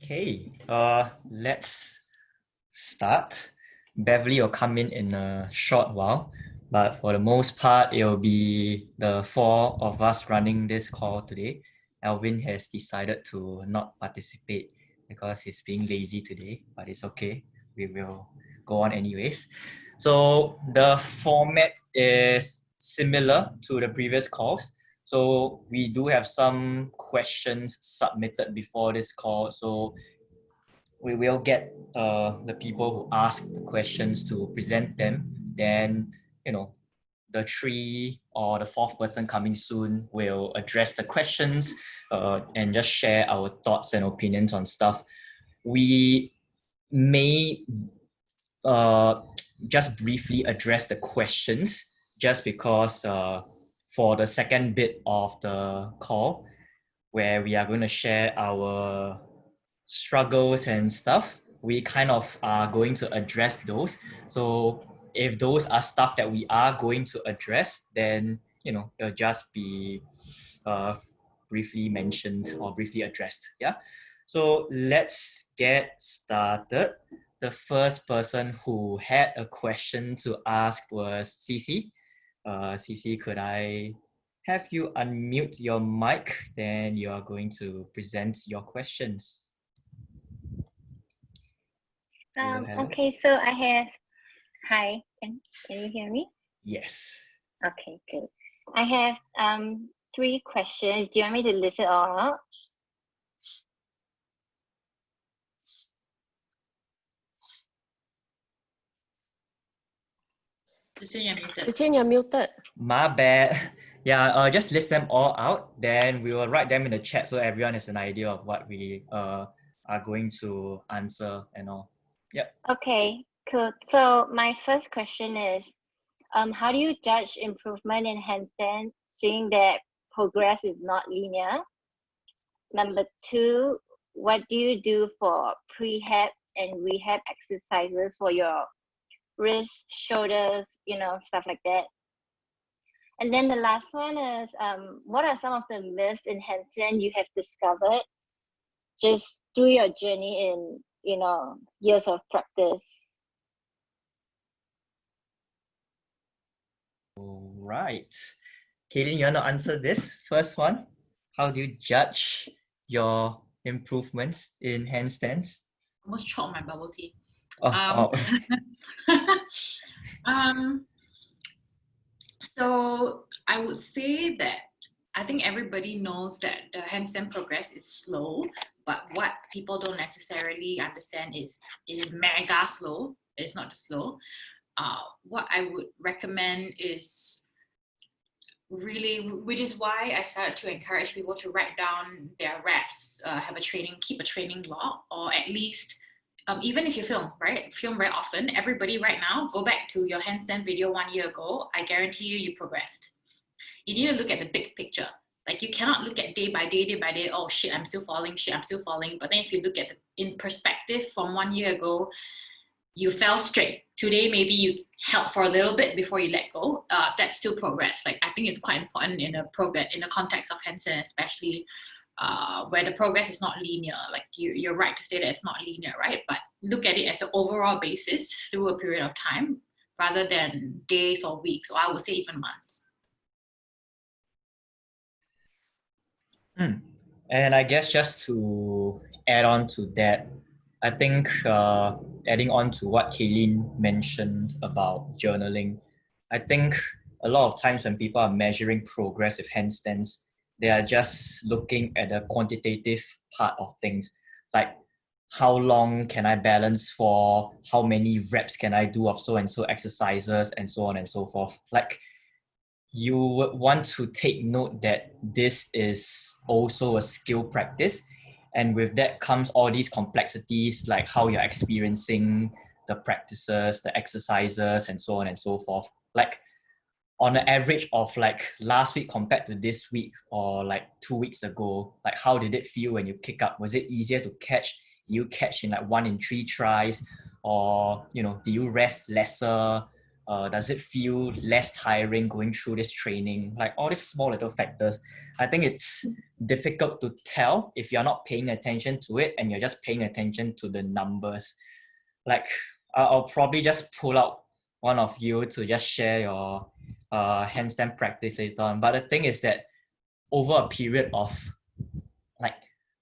Okay, let's start. Beverly will come in a short while, but for the most part, it will be the four of us running this call today. Alvin has decided to not participate because he's being lazy today, but it's okay. We will go on anyways. So the format is similar to the previous calls. So we do have some questions submitted before this call. So we will get the people who ask the questions to present them. Then, the three or the fourth person coming soon will address the questions and just share our thoughts and opinions on stuff. We may just briefly address the questions just because for the second bit of the call, where we are going to share our struggles and stuff, we kind of are going to address those. So if those are stuff that we are going to address, then it'll just be briefly mentioned or briefly addressed. Yeah. So let's get started. The first person who had a question to ask was Cici. Cici, could I have you unmute your mic? Then you are going to present your questions. Hello. Okay, so I have, hi, can you hear me? Yes. Okay, good. I have three questions. Do you want me to list it all out? Christine, you're muted. My bad. Yeah, just list them all out. Then we will write them in the chat so everyone has an idea of what we are going to answer and all. Yep. Okay, cool. So my first question is, how do you judge improvement in handstand, seeing that progress is not linear? Number two, what do you do for prehab and rehab exercises for your wrists, shoulders, stuff like that? And then the last one is, what are some of the myths in handstand you have discovered just through your journey in, years of practice? All right. Kaylin, you want to answer this first one? How do you judge your improvements in handstands? Almost choked my bubble tea. Oh. So I would say that I think everybody knows that the handstand progress is slow, but what people don't necessarily understand is it is mega slow. It's not just slow. What I would recommend is really, which is why I started to encourage people to write down their reps, keep a training log, or at least even if you film very often, everybody right now, go back to your handstand video 1 year ago. I guarantee you progressed. You need to look at the big picture. Like, you cannot look at day by day, oh shit, I'm still falling. But then if you look at in perspective from 1 year ago, you fell straight. Today, maybe you held for a little bit before you let go. That's still progress. Like, I think it's quite important in the context of handstand, especially where the progress is not linear. Like, you're right to say that it's not linear, right? But look at it as an overall basis through a period of time rather than days or weeks, or I would say even months. And I guess just to add on to that, I think adding on to what Kaylin mentioned about journaling, I think a lot of times when people are measuring progress with handstands, they are just looking at the quantitative part of things, like how long can I balance for, how many reps can I do of so and so exercises, and so on and so forth. Like, you would want to take note that this is also a skill practice, and with that comes all these complexities, like how you're experiencing the practices, the exercises, and so on and so forth. Like, on an average of like last week compared to this week, or like 2 weeks ago, like how did it feel when you kick up? Was it easier to catch? You catch in like 1 in 3 tries, or do you rest lesser? Does it feel less tiring going through this training? Like all these small little factors. I think it's difficult to tell if you're not paying attention to it and you're just paying attention to the numbers. Like I'll probably just pull out one of you to just share your handstand practice later on. But the thing is that over a period of like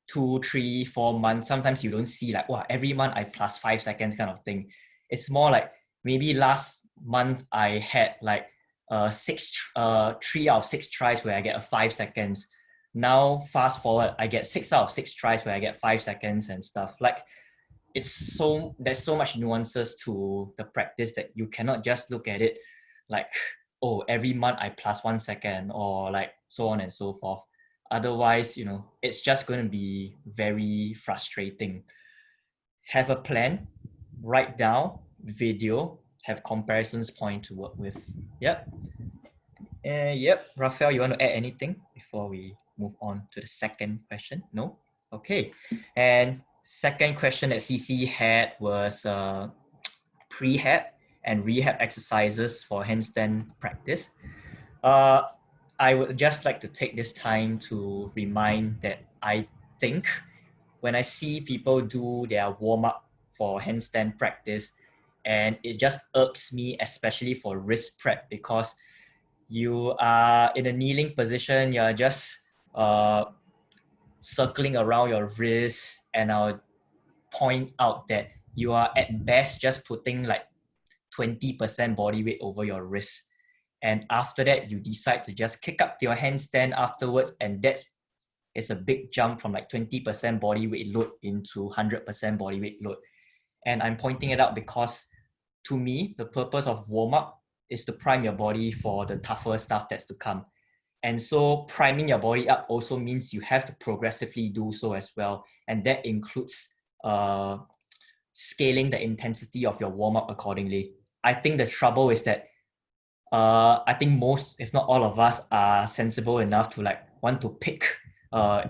2, 3, 4 months, sometimes you don't see like, wow, every month I plus 5 seconds kind of thing. It's more like maybe last month I had like 3 out of 6 tries where I get a 5 seconds. Now fast forward, I get 6 out of 6 tries where I get 5 seconds and stuff. Like there's so much nuances to the practice that you cannot just look at it like, oh, every month I plus 1 second or like so on and so forth. Otherwise, it's just going to be very frustrating. Have a plan, write down, video, have comparisons point to work with. Yep. Yep. Raphael, you want to add anything before we move on to the second question? No? Okay. And second question that CC had was prehab and rehab exercises for handstand practice. I would just like to take this time to remind that I think when I see people do their warm-up for handstand practice, and it just irks me, especially for wrist prep, because you are in a kneeling position, you're just circling around your wrist, and I'll point out that you are at best just putting like 20% body weight over your wrist. And after that, you decide to just kick up your handstand afterwards, and it's a big jump from like 20% body weight load into 100% body weight load. And I'm pointing it out because to me, the purpose of warm-up is to prime your body for the tougher stuff that's to come. And so priming your body up also means you have to progressively do so as well. And that includes scaling the intensity of your warm-up accordingly. I think the trouble is that I think most, if not all of us, are sensible enough to like want to pick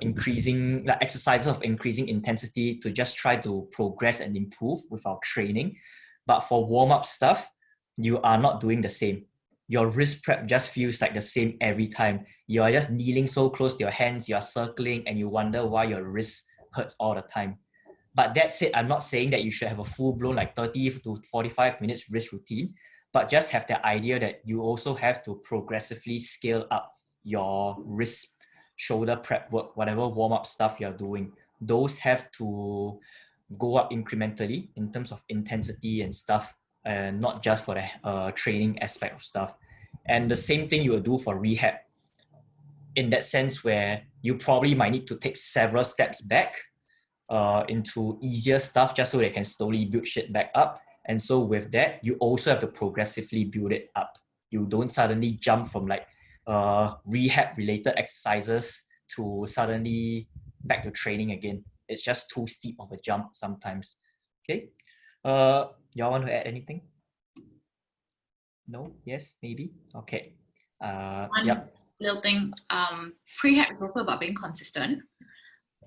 increasing like exercises of increasing intensity to just try to progress and improve with our training. But for warm-up stuff, you are not doing the same. Your wrist prep just feels like the same every time. You are just kneeling so close to your hands, you are circling, and you wonder why your wrist hurts all the time. But that said, I'm not saying that you should have a full-blown like 30 to 45 minutes wrist routine, but just have the idea that you also have to progressively scale up your wrist, shoulder prep work, whatever warm-up stuff you're doing. Those have to go up incrementally in terms of intensity and stuff, and not just for the training aspect of stuff. And the same thing you will do for rehab in that sense, where you probably might need to take several steps back into easier stuff just so they can slowly build shit back up. And so with that, you also have to progressively build it up. You don't suddenly jump from like rehab related exercises to suddenly back to training again. It's just too steep of a jump sometimes. Okay. Y'all want to add anything? No? Yes? Maybe? Okay. One little thing, prehab is also about being consistent.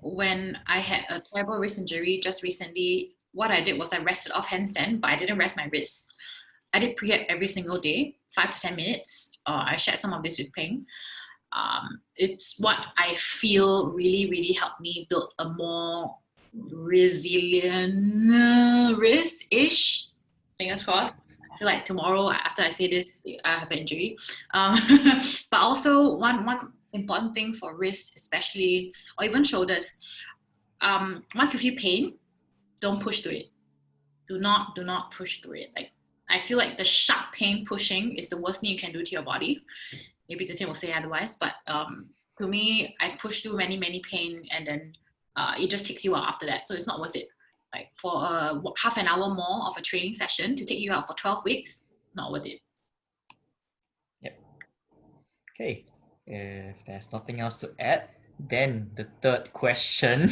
When I had a terrible wrist injury just recently, what I did was I rested off handstand, but I didn't rest my wrists. I did prehab every single day, 5 to 10 minutes. I shared some of this with Peng. It's what I feel really, really helped me build a more resilient wrist-ish. Fingers crossed. I feel like tomorrow after I say this, I have an injury. But also one important thing for wrists, especially, or even shoulders, once you feel pain, don't push through it. Do not push through it. Like, I feel like the sharp pain pushing is the worst thing you can do to your body. Maybe Zhe will say otherwise, but to me, I've pushed through many pain, and then it just takes you out after that. So it's not worth it. Like for half an hour more of a training session to take you out for 12 weeks, not worth it. Yep. Okay. If there's nothing else to add, then the third question,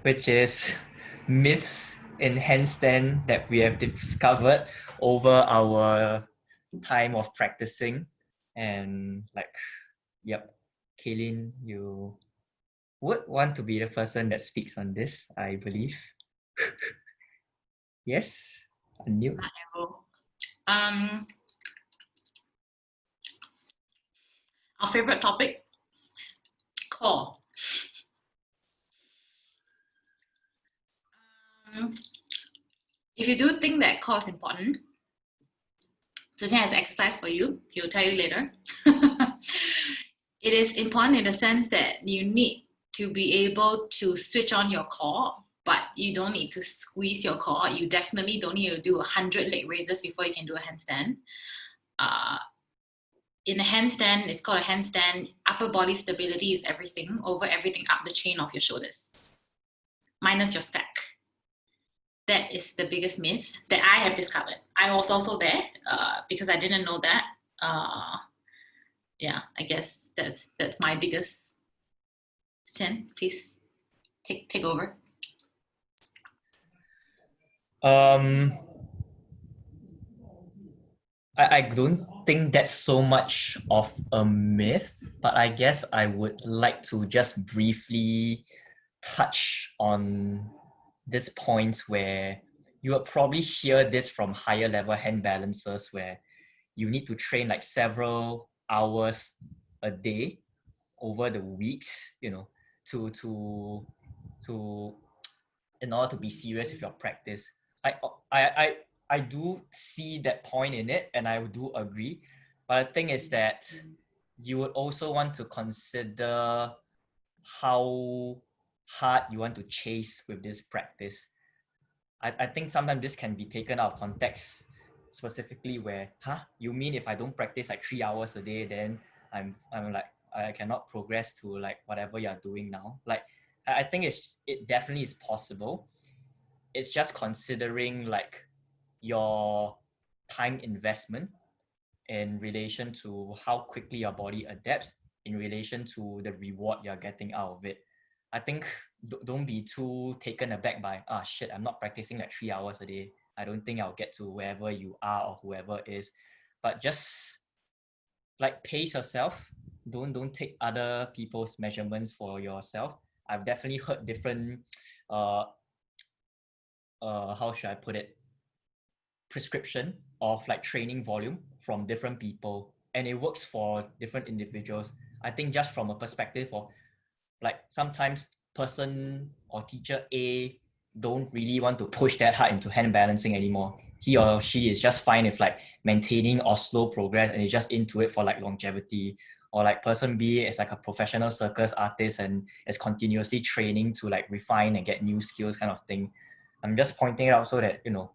which is myths in handstand that we have discovered over our time of practicing. And like, yep, Kaylin, you would want to be the person that speaks on this, I believe. Yes? Unmute. Our favorite topic, core. If you do think that core is important, Zhiqian has exercise for you. He'll tell you later. It is important in the sense that you need to be able to switch on your core, but you don't need to squeeze your core. You definitely don't need to do 100 leg raises before you can do a handstand. In a handstand, it's called a handstand. Upper body stability is everything, over everything up the chain of your shoulders, minus your stack. That is the biggest myth that I have discovered. I was also there because I didn't know that. Yeah, I guess that's my biggest. Chen, please take over. I don't think that's so much of a myth, but I guess I would like to just briefly touch on this point where you will probably hear this from higher level hand balancers where you need to train like several hours a day over the weeks, you know, to in order to be serious with your practice. I do see that point in it, and I do agree. But the thing is that you would also want to consider how hard you want to chase with this practice. I think sometimes this can be taken out of context, specifically where, you mean if I don't practice like 3 hours a day, then I'm like, I cannot progress to like whatever you're doing now. Like, I think it definitely is possible. It's just considering like your time investment in relation to how quickly your body adapts in relation to the reward you're getting out of it. I think don't be too taken aback by, shit, I'm not practicing like 3 hours a day. I don't think I'll get to wherever you are or whoever is. But just like pace yourself. Don't take other people's measurements for yourself. I've definitely heard different how should I put it, prescription of like training volume from different people, and it works for different individuals. I think just from a perspective of like sometimes person or teacher A don't really want to push that hard into hand balancing anymore. He or she is just fine with like maintaining or slow progress and is just into it for like longevity. Or like person B is like a professional circus artist and is continuously training to like refine and get new skills kind of thing. I'm just pointing it out so that, you know,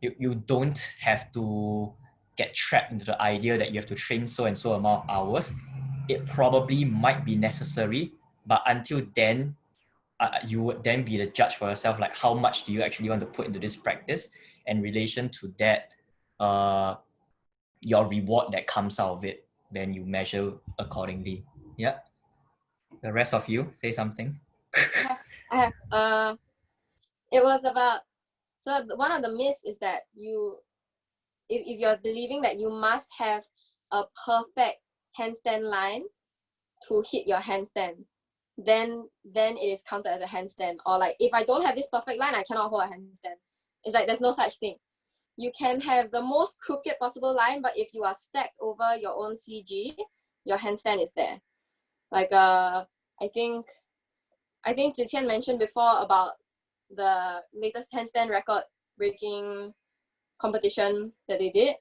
you don't have to get trapped into the idea that you have to train so and so amount of hours. It probably might be necessary, but until then, you would then be the judge for yourself, like how much do you actually want to put into this practice, and in relation to that, your reward that comes out of it, then you measure accordingly. Yeah. The rest of you, say something. I have, it was about, so one of the myths is that if you're believing that you must have a perfect handstand line to hit your handstand, then it is counted as a handstand. Or like, if I don't have this perfect line, I cannot hold a handstand. It's like there's no such thing. You can have the most crooked possible line, but if you are stacked over your own CG, your handstand is there. Like I think Zhiqian mentioned before about the latest handstand record breaking competition that they did,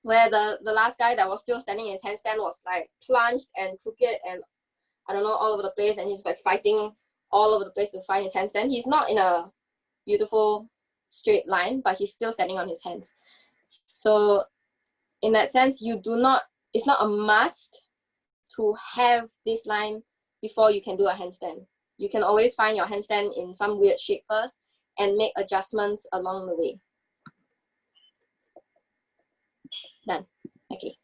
where the last guy that was still standing in his handstand was like plunged and crooked and I don't know, all over the place, and he's like fighting all over the place to find his handstand. He's not in a beautiful straight line, but he's still standing on his hands. So in that sense, it's not a must to have this line before you can do a handstand. You can always find your handstand in some weird shape first and make adjustments along the way. Done. Okay.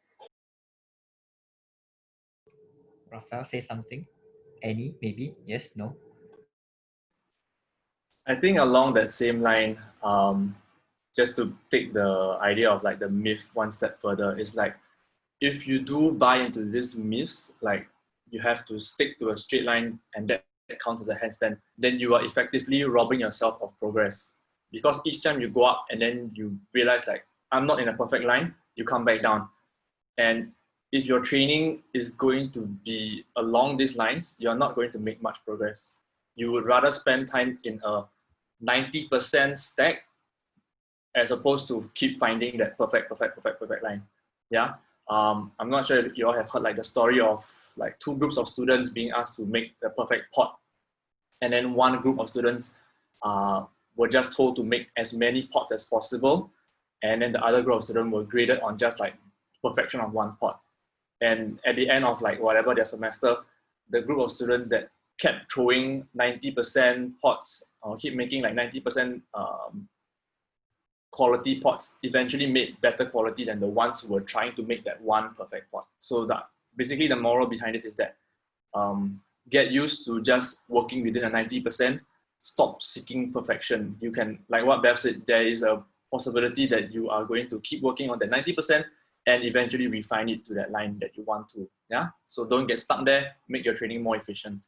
Raphael, say something. Any, maybe, yes, no? I think along that same line, just to take the idea of like the myth one step further, is like, if you do buy into these myths, like you have to stick to a straight line and that counts as a handstand, then you are effectively robbing yourself of progress. Because each time you go up and then you realize like, I'm not in a perfect line, you come back down. And if your training is going to be along these lines, you're not going to make much progress. You would rather spend time in a 90% stack as opposed to keep finding that perfect line. Yeah. I'm not sure if you all have heard like the story of like two groups of students being asked to make the perfect pot. And then one group of students were just told to make as many pots as possible. And then the other group of students were graded on just like perfection of one pot. And at the end of like whatever their semester, the group of students that kept throwing 90% pots or keep making like 90% quality pots eventually made better quality than the ones who were trying to make that one perfect pot. So that basically the moral behind this is that get used to just working within a 90%, stop seeking perfection. You can, like what Bev said, there is a possibility that you are going to keep working on that 90% and eventually refine it to that line that you want to. Yeah. So don't get stuck there, make your training more efficient.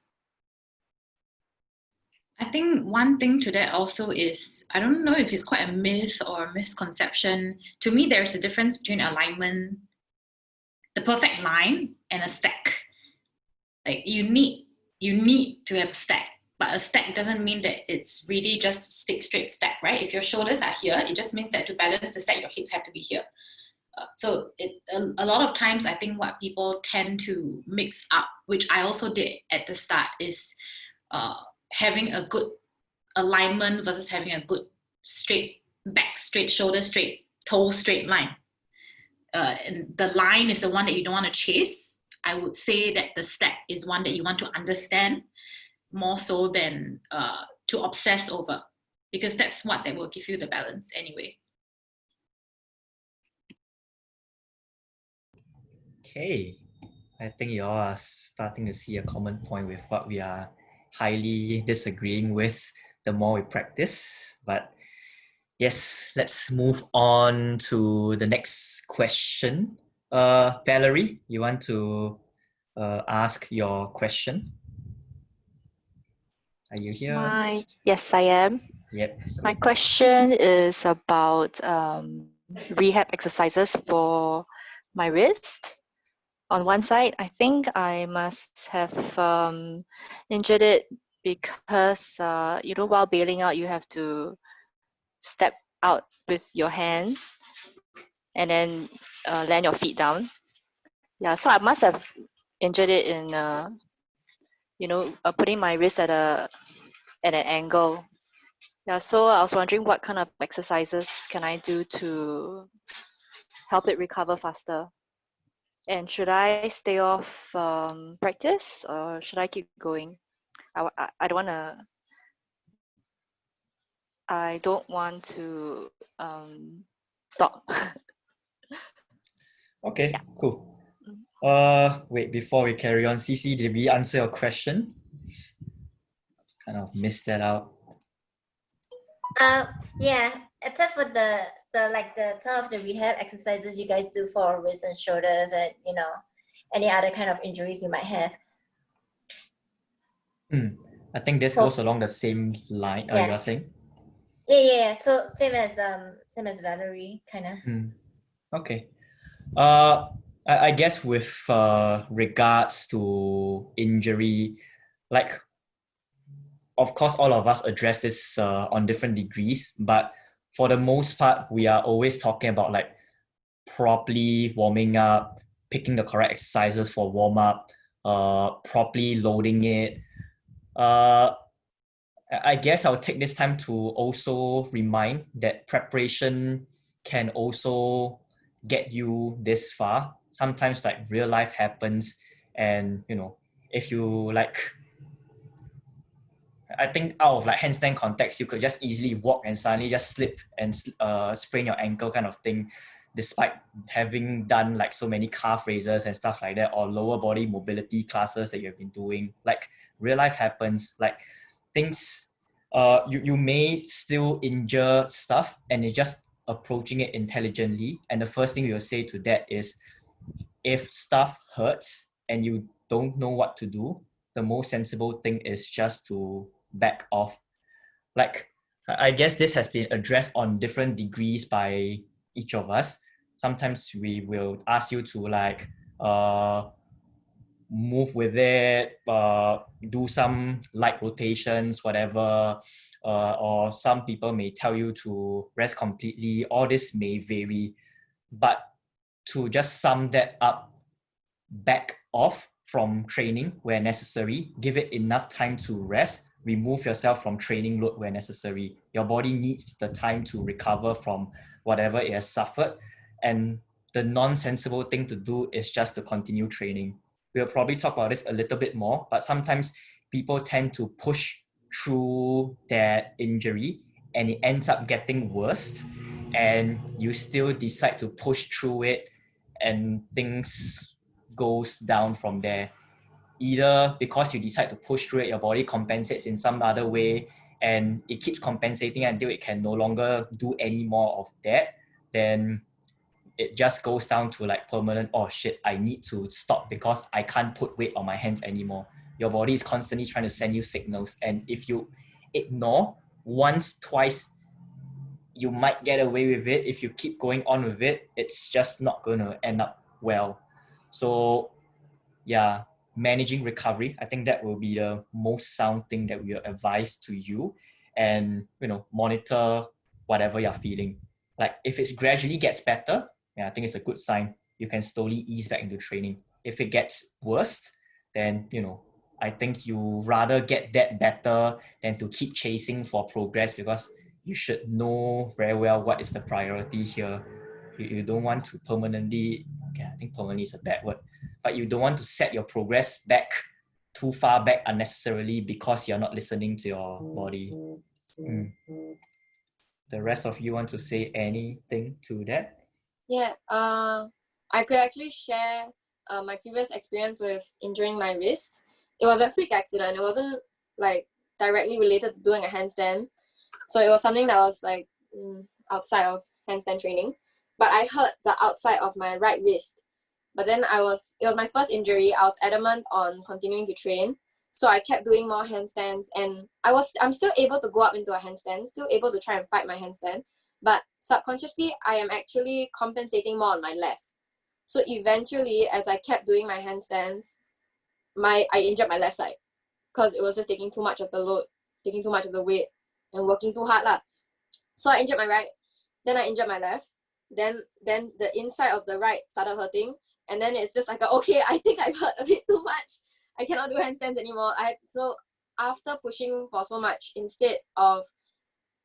I think one thing to that also is, I don't know if it's quite a myth or a misconception. To me, there's a difference between alignment, the perfect line, and a stack. Like you need to have a stack, but a stack doesn't mean that it's really just stick straight stack, right? If your shoulders are here, it just means that to balance the stack, your hips have to be here. So a lot of times, I think what people tend to mix up, which I also did at the start, is having a good alignment versus having a good straight back, straight shoulder, straight toe, straight line. And the line is the one that you don't want to chase. I would say that the stack is one that you want to understand more so than to obsess over, because that's what that will give you the balance anyway. Okay, I think you all are starting to see a common point with what we are highly disagreeing with the more we practice. But yes, let's move on to the next question. Valerie, you want to ask your question? Are you here? Yes, I am. Yep. My Good. question is about rehab exercises for my wrist. On one side, I think I must have injured it because, while bailing out, you have to step out with your hand and then land your feet down. Yeah, so I must have injured it in, putting my wrist at an angle. Yeah, so I was wondering what kind of exercises can I do to help it recover faster? And should I stay off practice or should I keep going? I don't want to stop. Okay, Yeah. cool. Wait, before we carry on, CC, did we answer your question? Kind of missed that out. Yeah, except for the some of the rehab exercises you guys do for wrists and shoulders and any other kind of injuries you might have. I think this goes along the same line. Yeah. You're saying? Yeah. So same as Valerie, kind of. Okay. I guess with regards to injury, like, of course, all of us address this on different degrees, but for the most part, we are always talking about like properly warming up, picking the correct exercises for warm up, properly loading it. I guess I'll take this time to also remind that preparation can also get you this far. Sometimes like real life happens, and if you like, I think out of like handstand context, you could just easily walk and suddenly just slip and sprain your ankle kind of thing, despite having done like so many calf raises and stuff like that, or lower body mobility classes that you've been doing. Like real life happens, like things, you may still injure stuff, and you're just approaching it intelligently. And the first thing we'll say to that is, if stuff hurts and you don't know what to do, the most sensible thing is just to back off. Like, I guess this has been addressed on different degrees by each of us. Sometimes we will ask you to like move with it, do some light rotations, whatever. Or some people may tell you to rest completely. All this may vary, but to just sum that up, back off from training where necessary, give it enough time to rest, remove yourself from training load where necessary. Your body needs the time to recover from whatever it has suffered, and the non-sensible thing to do is just to continue training. We'll probably talk about this a little bit more, but sometimes people tend to push through that injury and it ends up getting worse, and you still decide to push through it and things goes down from there. Either because you decide to push through it, your body compensates in some other way, and it keeps compensating until it can no longer do any more of that, then it just goes down to like permanent, oh shit, I need to stop because I can't put weight on my hands anymore. Your body is constantly trying to send you signals, and if you ignore once, twice, you might get away with it. If you keep going on with it, it's just not going to end up well. So yeah, managing recovery, I think that will be the most sound thing that we will advise to you. And monitor whatever you're feeling. Like if it gradually gets better, yeah, I think it's a good sign. You can slowly ease back into training. If it gets worse, then I think you rather get that better than to keep chasing for progress, because you should know very well what is the priority here. You don't want to permanently, okay, I think permanently is a bad word, but you don't want to set your progress back too far back unnecessarily because you're not listening to your body. The rest of you want to say anything to that? Yeah, I could actually share my previous experience with injuring my wrist. It was a freak accident. It wasn't like directly related to doing a handstand. So it was something that was like outside of handstand training. But I hurt the outside of my right wrist. But then it was my first injury. I was adamant on continuing to train. So I kept doing more handstands, and I'm still able to go up into a handstand, still able to try and fight my handstand. But subconsciously, I am actually compensating more on my left. So eventually, as I kept doing my handstands, I injured my left side because it was just taking too much of the load, taking too much of the weight, and working too hard lah. So I injured my right, then I injured my left, then the inside of the right started hurting, and then it's just like okay, I think I've hurt a bit too much. I cannot do handstands anymore. So after pushing for so much, instead of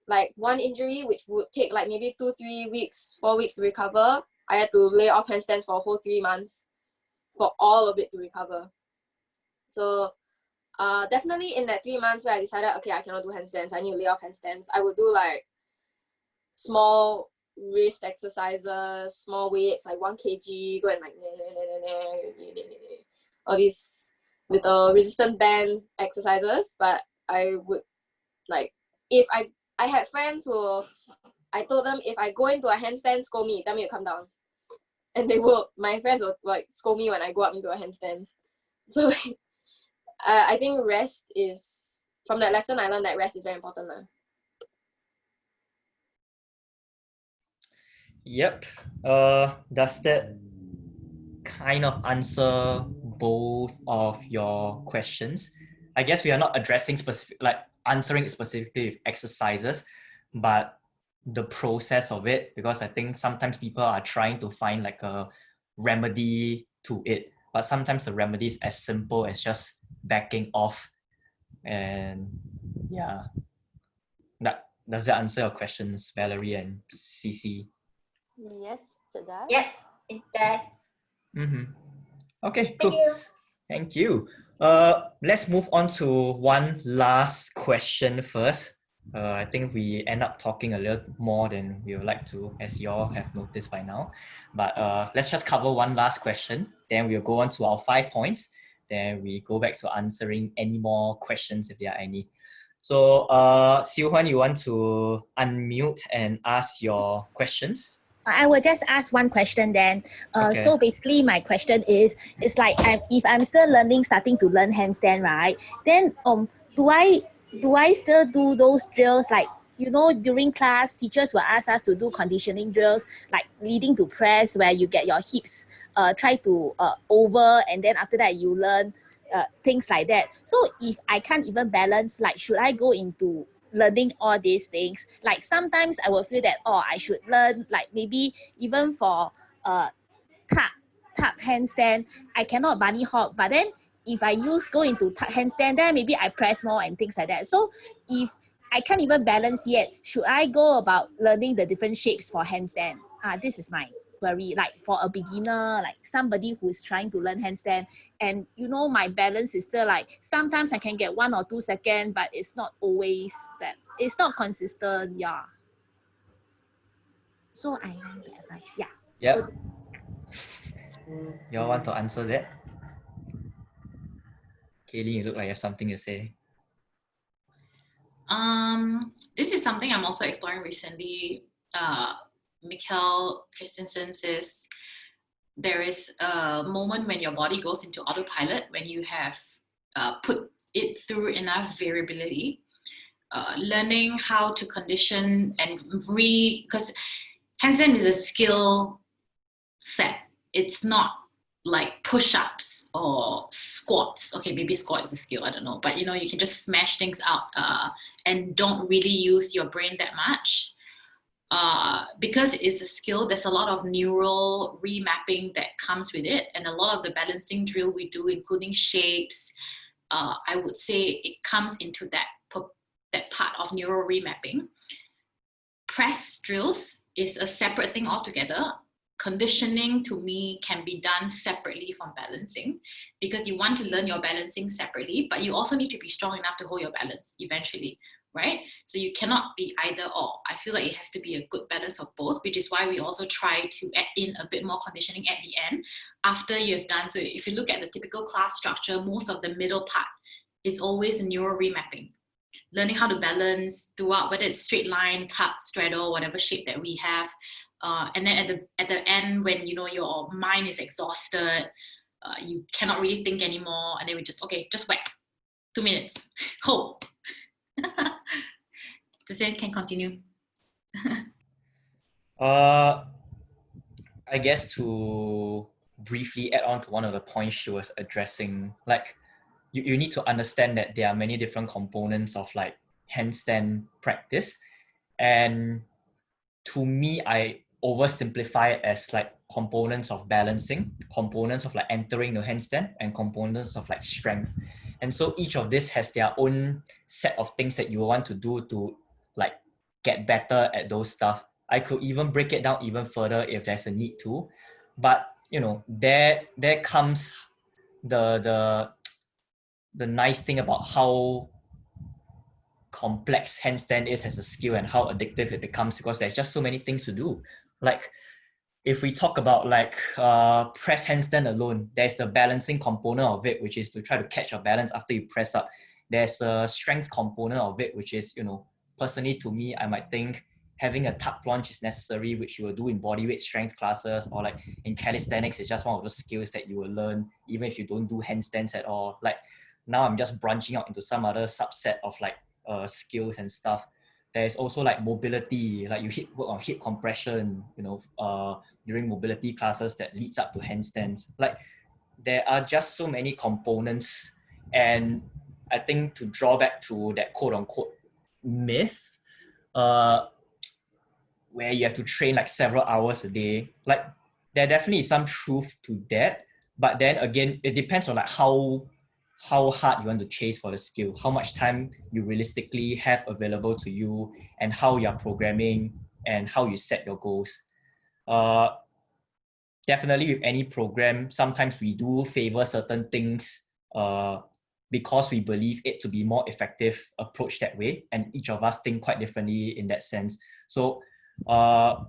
like one injury, which would take like maybe 2, 3 weeks, 4 weeks to recover, I had to lay off handstands for a whole 3 months for all of it to recover. So definitely in that 3 months where I decided, okay, I cannot do handstands, I need to lay off handstands, I would do like small wrist exercises, small weights, like 1 kg, go and like all these little resistant band exercises. But I would like, if I had friends who I told them, if I go into a handstand, scold me, tell me to come down, and they will. My friends will like scold me when I go up into a handstand. So I think rest is, from that lesson I learned that rest is very important lah. Yep. Does that kind of answer both of your questions? I guess we are not addressing specific, like answering specifically with exercises, but the process of it, because I think sometimes people are trying to find like a remedy to it, but sometimes the remedy is as simple as just backing off. And yeah, does that answer your questions, Valerie and CC? Yes, it does. Yep, it does. Okay, Thank cool. you. Thank you. Let's move on to one last question first. I think we end up talking a little more than we would like to, as you all have noticed by now. But let's just cover one last question. Then we'll go on to our 5 points. Then we go back to answering any more questions if there are any. So, Siu Huan, you want to unmute and ask your questions? I will just ask one question then. Okay. So basically my question is, it's like if I'm still starting to learn handstand, right? Then do I still do those drills like you know, during class, teachers will ask us to do conditioning drills like leading to press, where you get your hips try to over, and then after that you learn things like that. So if I can't even balance, like, should I go into learning all these things? Like sometimes I will feel that, oh, I should learn, like maybe even for tuck handstand, I cannot bunny hop, but then if I go into tuck handstand, then maybe I press more and things like that. So if I can't even balance yet, should I go about learning the different shapes for handstand? This is my query, like for a beginner, like somebody who's trying to learn handstand, and you know, my balance is still like, sometimes I can get 1 or 2 seconds, but it's not always that, it's not consistent. Yeah, so I want the advice. Yeah. Yep. So You all want to answer that? Kaylee, you look like you have something to say. This is something I'm also exploring recently. Mikkel Christensen says there is a moment when your body goes into autopilot when you have put it through enough variability. Learning how to condition and because handstand is a skill set. It's not like push-ups or squats. Okay, maybe squat is a skill, I don't know. But you know, you can just smash things out and don't really use your brain that much. Because it is a skill, there's a lot of neural remapping that comes with it. And a lot of the balancing drill we do, including shapes, I would say it comes into that part of neural remapping. Press drills is a separate thing altogether. Conditioning to me can be done separately from balancing, because you want to learn your balancing separately, but you also need to be strong enough to hold your balance eventually, right? So you cannot be either or. I feel like it has to be a good balance of both, which is why we also try to add in a bit more conditioning at the end after you've done. So if you look at the typical class structure, most of the middle part is always a neural remapping. Learning how to balance throughout, whether it's straight line, tuck, straddle, whatever shape that we have. And then at the end, when you know your mind is exhausted, you cannot really think anymore, and then we just whack, 2 minutes, hold. Zhen can continue. I guess to briefly add on to one of the points she was addressing, like you need to understand that there are many different components of like handstand practice, and to me, I oversimplify it as like components of balancing, components of like entering the handstand, and components of like strength. And so each of this has their own set of things that you want to do to like get better at those stuff. I could even break it down even further if there's a need to, but you know, there comes the nice thing about how complex handstand is as a skill and how addictive it becomes, because there's just so many things to do. Like if we talk about like press handstand alone, there's the balancing component of it, which is to try to catch your balance after you press up. There's a strength component of it, which is, you know, personally to me, I might think having a tuck plunge is necessary, which you will do in bodyweight strength classes, or like in calisthenics, it's just one of those skills that you will learn even if you don't do handstands at all. Like now I'm just branching out into some other subset of like skills and stuff. There's also like mobility, like you work on hip compression, you know, during mobility classes that leads up to handstands. Like there are just so many components, and I think to draw back to that quote unquote myth, where you have to train like several hours a day, like there definitely is some truth to that, but then again, it depends on like how hard you want to chase for the skill, how much time you realistically have available to you, and how you're programming and how you set your goals. Definitely with any program, sometimes we do favor certain things because we believe it to be more effective approach that way, and each of us think quite differently in that sense. So I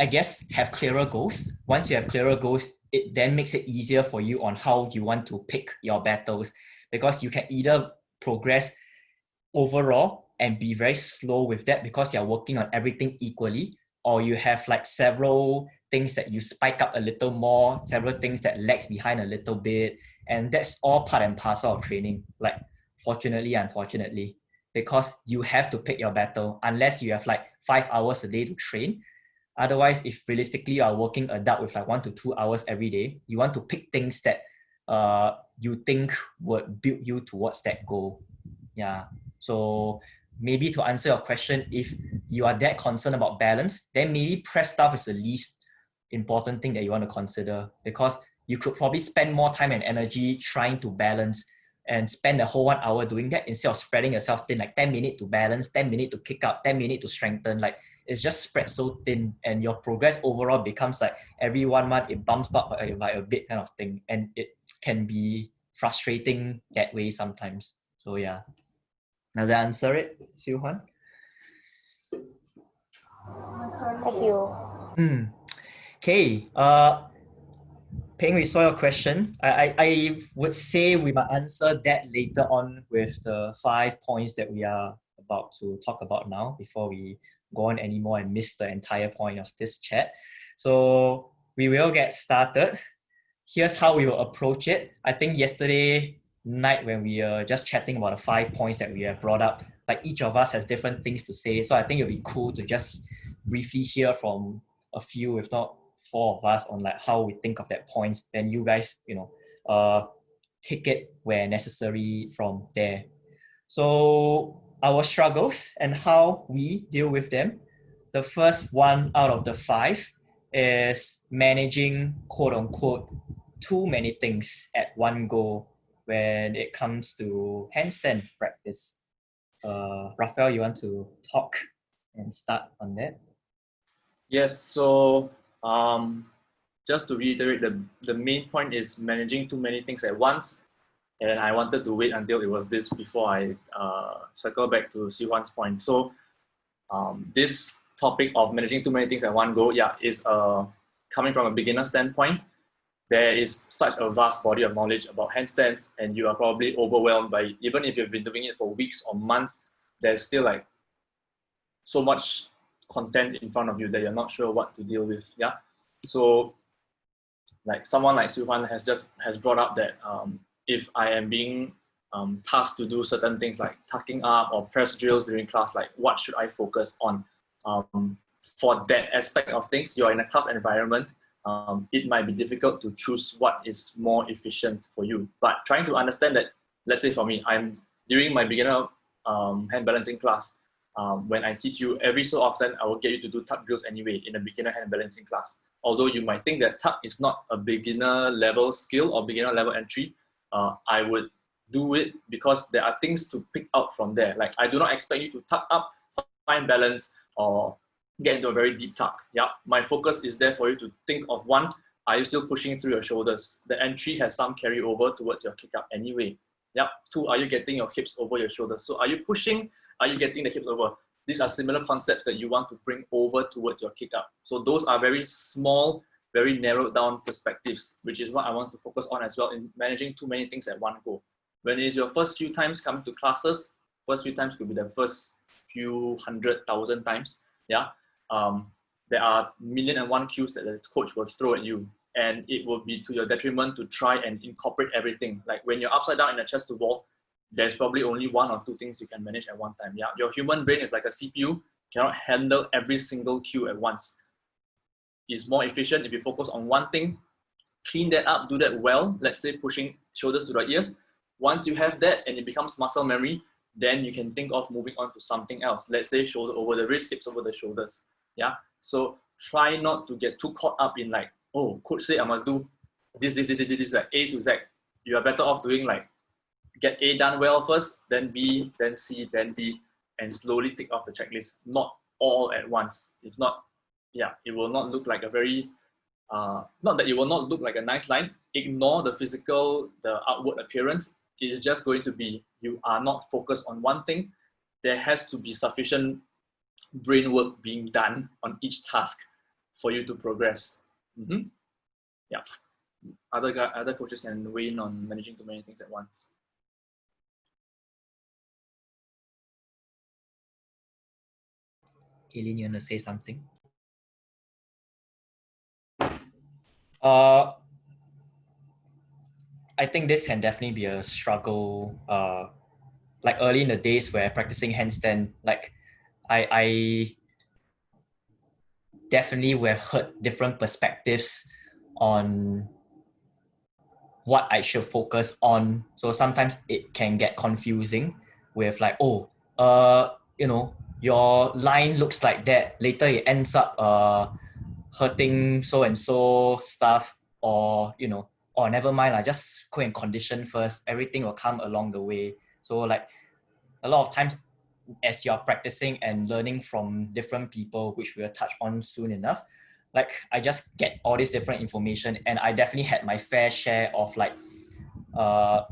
guess have clearer goals. Once you have clearer goals, it then makes it easier for you on how you want to pick your battles, because you can either progress overall and be very slow with that because you're working on everything equally, or you have like several things that you spike up a little more, several things that lags behind a little bit, and that's all part and parcel of training, like fortunately, unfortunately. because you have to pick your battle unless you have like 5 hours a day to train. Otherwise, if realistically you are working adult with like 1 to 2 hours every day, you want to pick things that you think would build you towards that goal. Yeah. So maybe to answer your question, if you are that concerned about balance, then maybe press stuff is the least important thing that you want to consider, because you could probably spend more time and energy trying to balance and spend the whole 1 hour doing that instead of spreading yourself thin, like 10 minutes to balance, 10 minutes to kick out, 10 minutes to strengthen. Like it's just spread so thin, and your progress overall becomes like every 1 month it bumps up by a bit kind of thing, and it can be frustrating that way sometimes. So yeah. Does that answer it, Siu Huan? Thank you. Okay. Peng, we saw your question. I would say we might answer that later on with the 5 points that we are about to talk about now before we go on anymore and miss the entire point of this chat. So we will get started. Here's how we will approach it. I think yesterday night when we were just chatting about the 5 points that we have brought up, like each of us has different things to say. So I think it'll be cool to just briefly hear from a few, if not 4 of us, on like how we think of that points. Then you guys, take it where necessary from there. So our struggles and how we deal with them. The first one out of the 5 is managing, quote unquote, too many things at one go when it comes to handstand practice. Raphael, you want to talk and start on that? Yes, so just to reiterate, the main point is managing too many things at once. And I wanted to wait until it was this before I circle back to Siu Huan's point. So this topic of managing too many things at one go, is coming from a beginner standpoint. There is such a vast body of knowledge about handstands, and you are probably overwhelmed by it. Even if you've been doing it for weeks or months, there's still like so much content in front of you that you're not sure what to deal with. Yeah. So like someone like Siu Huan has brought up that if I am being tasked to do certain things like tucking up or press drills during class, like what should I focus on? For that aspect of things, you're in a class environment, it might be difficult to choose what is more efficient for you. But trying to understand that, let's say for me, I'm during my beginner hand balancing class, when I teach you, every so often I will get you to do tuck drills anyway in a beginner hand balancing class. Although you might think that tuck is not a beginner level skill or beginner level entry, I would do it because there are things to pick out from there. Like I do not expect you to tuck up, find balance, or get into a very deep tuck. Yeah, my focus is there for you to think of: 1, are you still pushing through your shoulders? The entry has some carryover towards your kick up anyway. Yeah. 2, are you getting your hips over your shoulders? So are you pushing? Are you getting the hips over? These are similar concepts that you want to bring over towards your kick up. So those are very small, very narrowed down perspectives, which is what I want to focus on as well in managing too many things at one go. When it is your first few times coming to classes, first few times could be the first few 100,000 times. Yeah. There are 1,000,001 cues that the coach will throw at you, and it will be to your detriment to try and incorporate everything. Like when you're upside down in a chest to wall, there's probably only 1 or 2 things you can manage at one time. Yeah, your human brain is like a CPU, cannot handle every single cue at once. It's more efficient if you focus on one thing, clean that up, do that well. Let's say pushing shoulders to the ears. Once you have that and it becomes muscle memory, then you can think of moving on to something else. Let's say shoulder over the wrist, hips over the shoulders. Yeah. So try not to get too caught up in like, oh, coach say I must do this, like A to Z. You are better off doing like, get A done well first, then B, then C, then D, and slowly tick off the checklist, not all at once. If not, yeah, it will not look like a very, not that it will not look like a nice line. Ignore the physical, the outward appearance. It is just going to be, you are not focused on one thing. There has to be sufficient brain work being done on each task for you to progress. Yeah. Other coaches can weigh in on managing too many things at once. Kaylin, you want to say something? I think this can definitely be a struggle like early in the days where practicing handstand, like I definitely would have heard different perspectives on what I should focus on. So sometimes it can get confusing with like, oh, you know, your line looks like that. Later it ends up hurting so and so stuff, or you know, or never mind, I just go and condition first. Everything will come along the way. So like a lot of times as you're practicing and learning from different people, which we'll touch on soon enough, like I just get all this different information, and I definitely had my fair share of like uh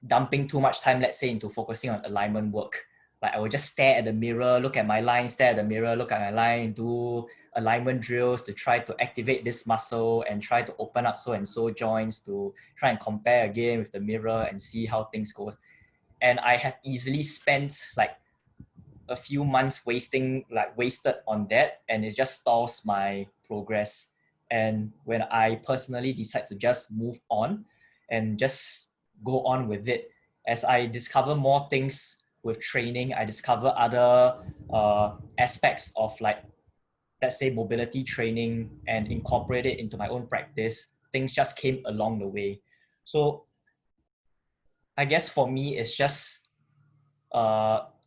dumping too much time, let's say, into focusing on alignment work. Like I would just stare at the mirror, look at my line, stare at the mirror, look at my line, do alignment drills to try to activate this muscle and try to open up so and so joints to try and compare again with the mirror and see how things goes. And I have easily spent like a few months wasted on that, and it just stalls my progress. And when I personally decide to just move on and just go on with it, as I discover more things with training, I discover other aspects of like, let's say, mobility training and incorporate it into my own practice. Things just came along the way. So I guess for me, it's just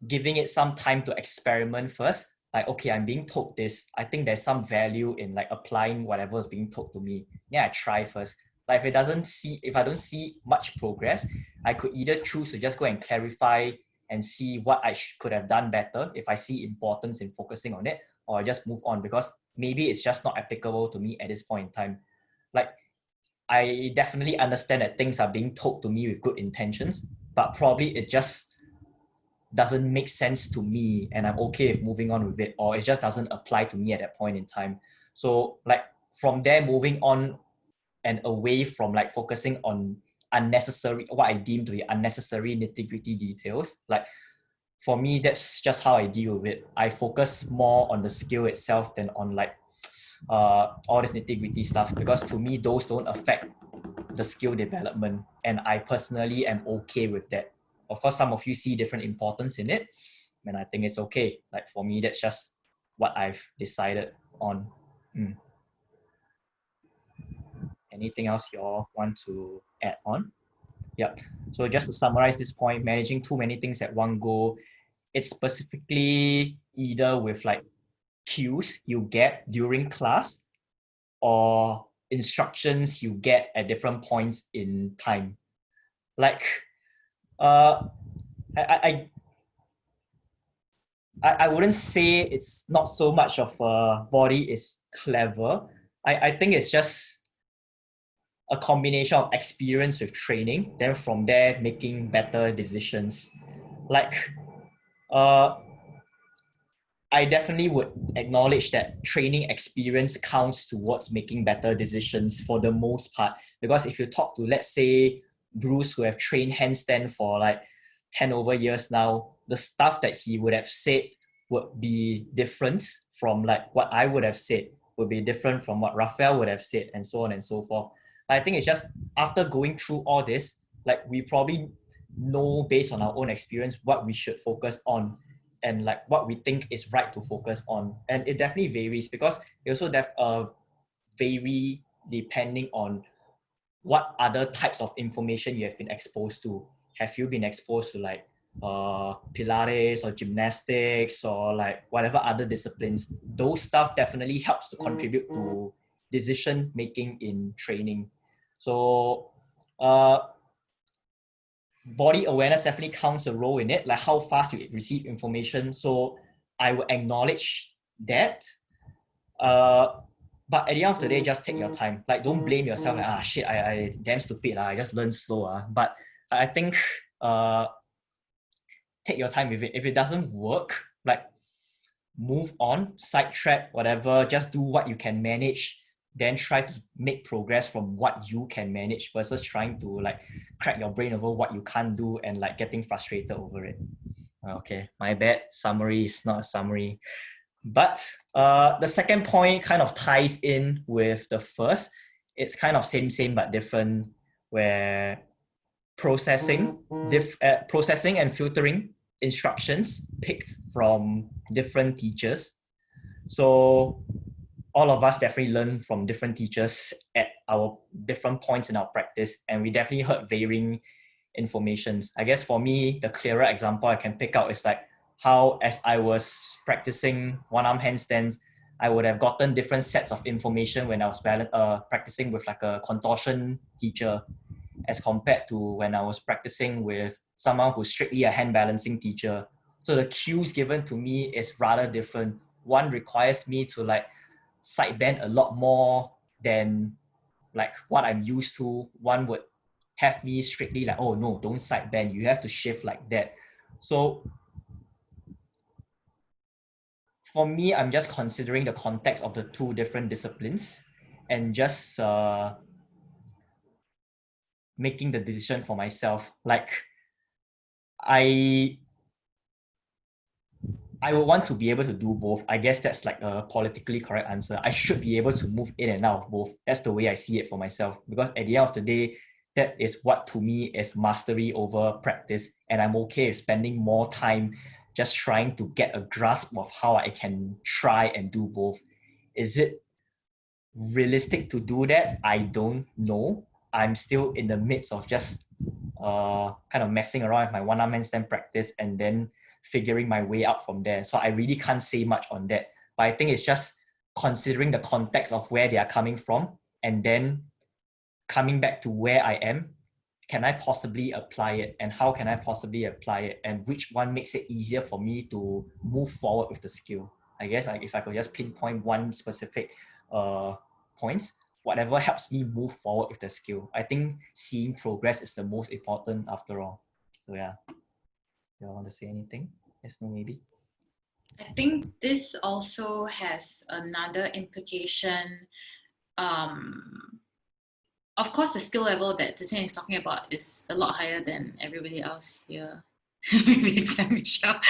giving it some time to experiment first. Like, okay, I'm being told this. I think there's some value in like applying whatever is being told to me. Yeah, I try first. Like if I don't see much progress, I could either choose to just go and clarify and see what I could have done better if I see importance in focusing on it, or I just move on because maybe it's just not applicable to me at this point in time. Like, I definitely understand that things are being told to me with good intentions, but probably it just doesn't make sense to me, and I'm okay with moving on with it, or it just doesn't apply to me at that point in time. So like from there, moving on and away from like focusing on unnecessary, what I deem to be unnecessary nitty-gritty details. Like for me, that's just how I deal with it. I focus more on the skill itself than on like all this nitty-gritty stuff, because to me those don't affect the skill development, and I personally am okay with that. Of course, some of you see different importance in it, and I think it's okay. Like for me, that's just what I've decided on. Anything else you all want to add on? Yep. So just to summarize this point, managing too many things at one go, it's specifically either with like cues you get during class or instructions you get at different points in time. Like I wouldn't say it's not so much of a body is clever. I think it's just a combination of experience with training, then from there making better decisions. Like I definitely would acknowledge that training experience counts towards making better decisions for the most part. Because if you talk to, let's say, Bruce, who have trained handstand for like 10 over years now, the stuff that he would have said would be different from like what I would have said, would be different from what Raphael would have said, and so on and so forth. I think it's just after going through all this, like we probably know based on our own experience what we should focus on and like what we think is right to focus on. And it definitely varies because it also vary depending on what other types of information you have been exposed to. Have you been exposed to like Pilates or gymnastics or like whatever other disciplines? Those stuff definitely helps to contribute to decision making in training. So body awareness definitely counts a role in it, like how fast you receive information. So I will acknowledge that. But at the end of the day, just take your time. Like don't blame yourself like, shit, I damn stupid. I just learned slow. But I think take your time with it. If it doesn't work, like move on, sidetrack, whatever, just do what you can manage, then try to make progress from what you can manage versus trying to like crack your brain over what you can't do and like getting frustrated over it. Okay, my bad. Summary is not a summary. But the second point kind of ties in with the first. It's kind of same but different, where processing and filtering instructions picked from different teachers. So all of us definitely learn from different teachers at our different points in our practice, and we definitely heard varying informations. I guess for me, the clearer example I can pick out is like how, as I was practicing one-arm handstands, I would have gotten different sets of information when I was practicing with like a contortion teacher, as compared to when I was practicing with someone who's strictly a hand balancing teacher. So the cues given to me is rather different. One requires me to like side bend a lot more than like what I'm used to. One would have me strictly like, oh no, don't side bend, you have to shift like that. So for me, I'm just considering the context of the two different disciplines and just making the decision for myself. Like I would want to be able to do both. I guess that's like a politically correct answer. I should be able to move in and out of both. That's the way I see it for myself. Because at the end of the day, that is what to me is mastery over practice. And I'm okay with spending more time just trying to get a grasp of how I can try and do both. Is it realistic to do that? I don't know. I'm still in the midst of just kind of messing around with my one-arm handstand practice and then figuring my way out from there. So I really can't say much on that. But I think it's just considering the context of where they are coming from and then coming back to where I am. Can I possibly apply it, and how can I possibly apply it, and which one makes it easier for me to move forward with the skill? I guess if I could just pinpoint one specific points, whatever helps me move forward with the skill. I think seeing progress is the most important after all. So yeah. You want to say anything? Yes, no, maybe. I think this also has another implication. Of course, the skill level that Zhen is talking about is a lot higher than everybody else here. Maybe except Michelle.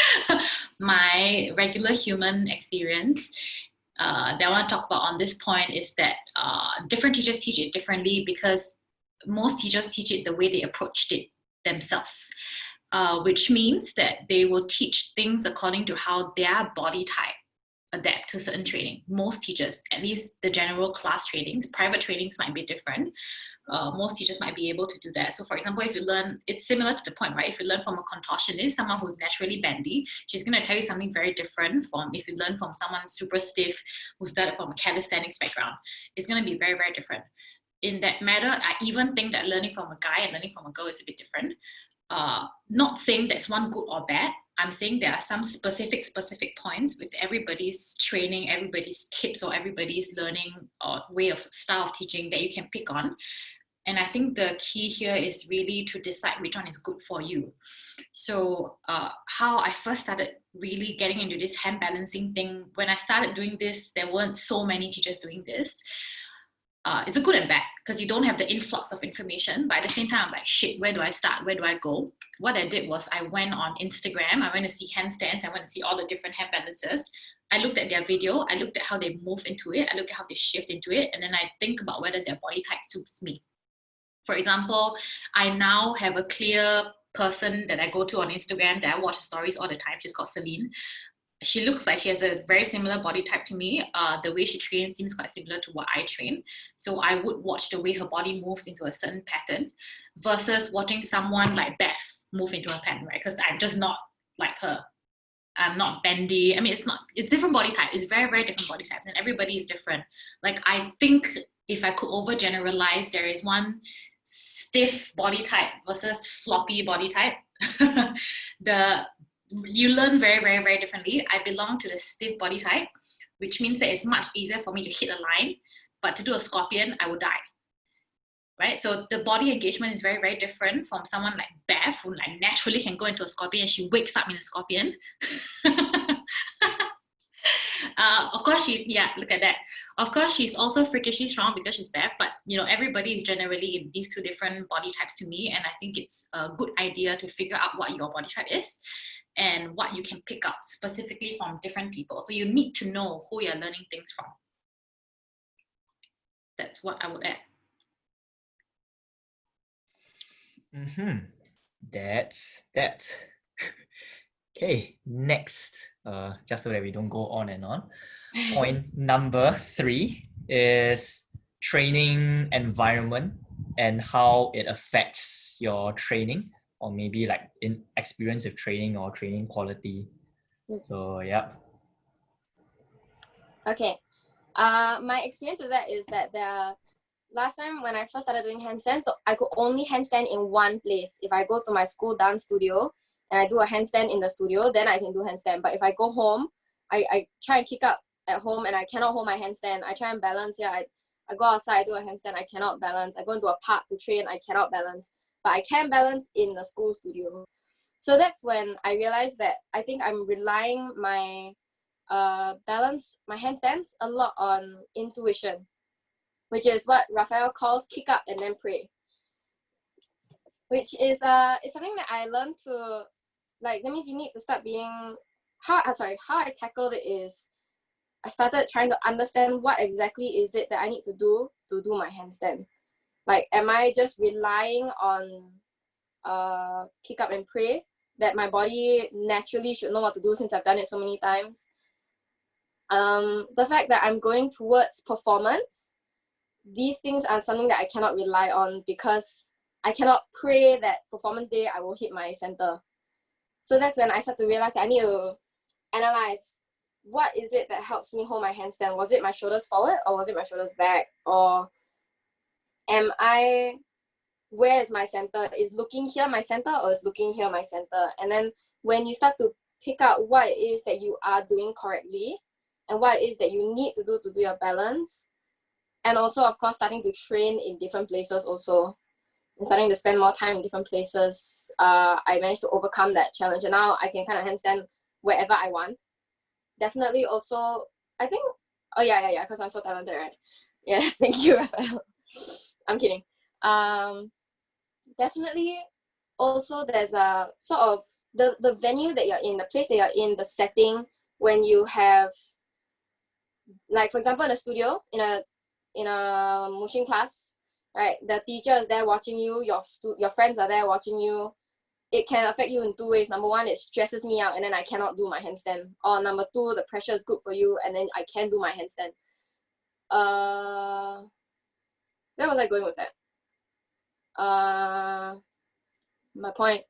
My regular human experience that I want to talk about on this point is that different teachers teach it differently because most teachers teach it the way they approached it themselves. Which means that they will teach things according to how their body type adapt to certain training. Most teachers, at least the general class trainings, private trainings might be different. Most teachers might be able to do that. So for example, if you learn, it's similar to the point, right? If you learn from a contortionist, someone who's naturally bendy, she's going to tell you something very different from if you learn from someone super stiff who started from a calisthenics background. It's going to be very, very different. In that matter, I even think that learning from a guy and learning from a girl is a bit different. Not saying that's one good or bad. I'm saying there are some specific points with everybody's training, everybody's tips, or everybody's learning or way of style of teaching that you can pick on. And I think the key here is really to decide which one is good for you. So how I first started really getting into this hand balancing thing, when I started doing this, there weren't so many teachers doing this. It's a good and bad because you don't have the influx of information, but at the same time I'm like, shit, where do I start, where do I go? What I did was I went on Instagram, I went to see handstands, I went to see all the different hand balances. I looked at their video, I looked at how they move into it, I looked at how they shift into it, and then I think about whether their body type suits me. For example, I now have a clear person that I go to on Instagram that I watch her stories all the time. She's called Celine. She looks like she has a very similar body type to me. The way she trains seems quite similar to what I train. So I would watch the way her body moves into a certain pattern versus watching someone like Beth move into a pattern, right? Because I'm just not like her. I'm not bendy. I mean, it's different body type. It's very, very different body types and everybody is different. Like, I think if I could overgeneralize, there is one stiff body type versus floppy body type. You learn very, very, very differently. I belong to the stiff body type, which means that it's much easier for me to hit a line, but to do a scorpion, I would die. Right? So the body engagement is very, very different from someone like Beth, who like naturally can go into a scorpion and she wakes up in a scorpion. Of course, look at that. Of course, she's also freakishly strong because she's Beth, but you know, everybody is generally in these two different body types to me, and I think it's a good idea to figure out what your body type is and what you can pick up specifically from different people. So you need to know who you're learning things from. That's what I would add. That's that. Okay, next, just so that we don't go on and on. Point number 3 is training environment and how it affects your training, or maybe like in experience of training or training quality. So yeah. Okay. My experience with that is that last time when I first started doing handstands, I could only handstand in one place. If I go to my school dance studio and I do a handstand in the studio, then I can do handstand. But if I go home, I try and kick up at home and I cannot hold my handstand. I try and balance here. I go outside, I do a handstand, I cannot balance. I go into a park to train, I cannot balance. But I can balance in the school studio. So that's when I realized that I think I'm relying my balance, my handstands, a lot on intuition, which is what Raphael calls kick up and then pray. Which is something that I learned to, like, that means you need to start being, how I tackled it is, I started trying to understand what exactly is it that I need to do my handstand. Like, am I just relying on kick up and pray, that my body naturally should know what to do since I've done it so many times? The fact that I'm going towards performance, these things are something that I cannot rely on because I cannot pray that performance day I will hit my center. So that's when I start to realize that I need to analyze, what is it that helps me hold my handstand? Was it my shoulders forward or was it my shoulders back? Or where is my center? Is looking here my center or is looking here my center? And then when you start to pick out what it is that you are doing correctly and what it is that you need to do your balance, and also of course starting to train in different places also, and starting to spend more time in different places, I managed to overcome that challenge, and now I can kind of handstand wherever I want. Definitely also, I think, oh yeah, because I'm so talented, right? Yes, thank you, Raphael. I'm kidding. Definitely also there's a sort of the venue that you're in, the place that you're in, the setting, when you have, like for example in a studio, in a Mushin class, right? The teacher is there watching you, your friends are there watching you. It can affect you in two ways. Number one, it stresses me out and then I cannot do my handstand. Or number two, the pressure is good for you and then I can do my handstand. Where was I going with that? My point.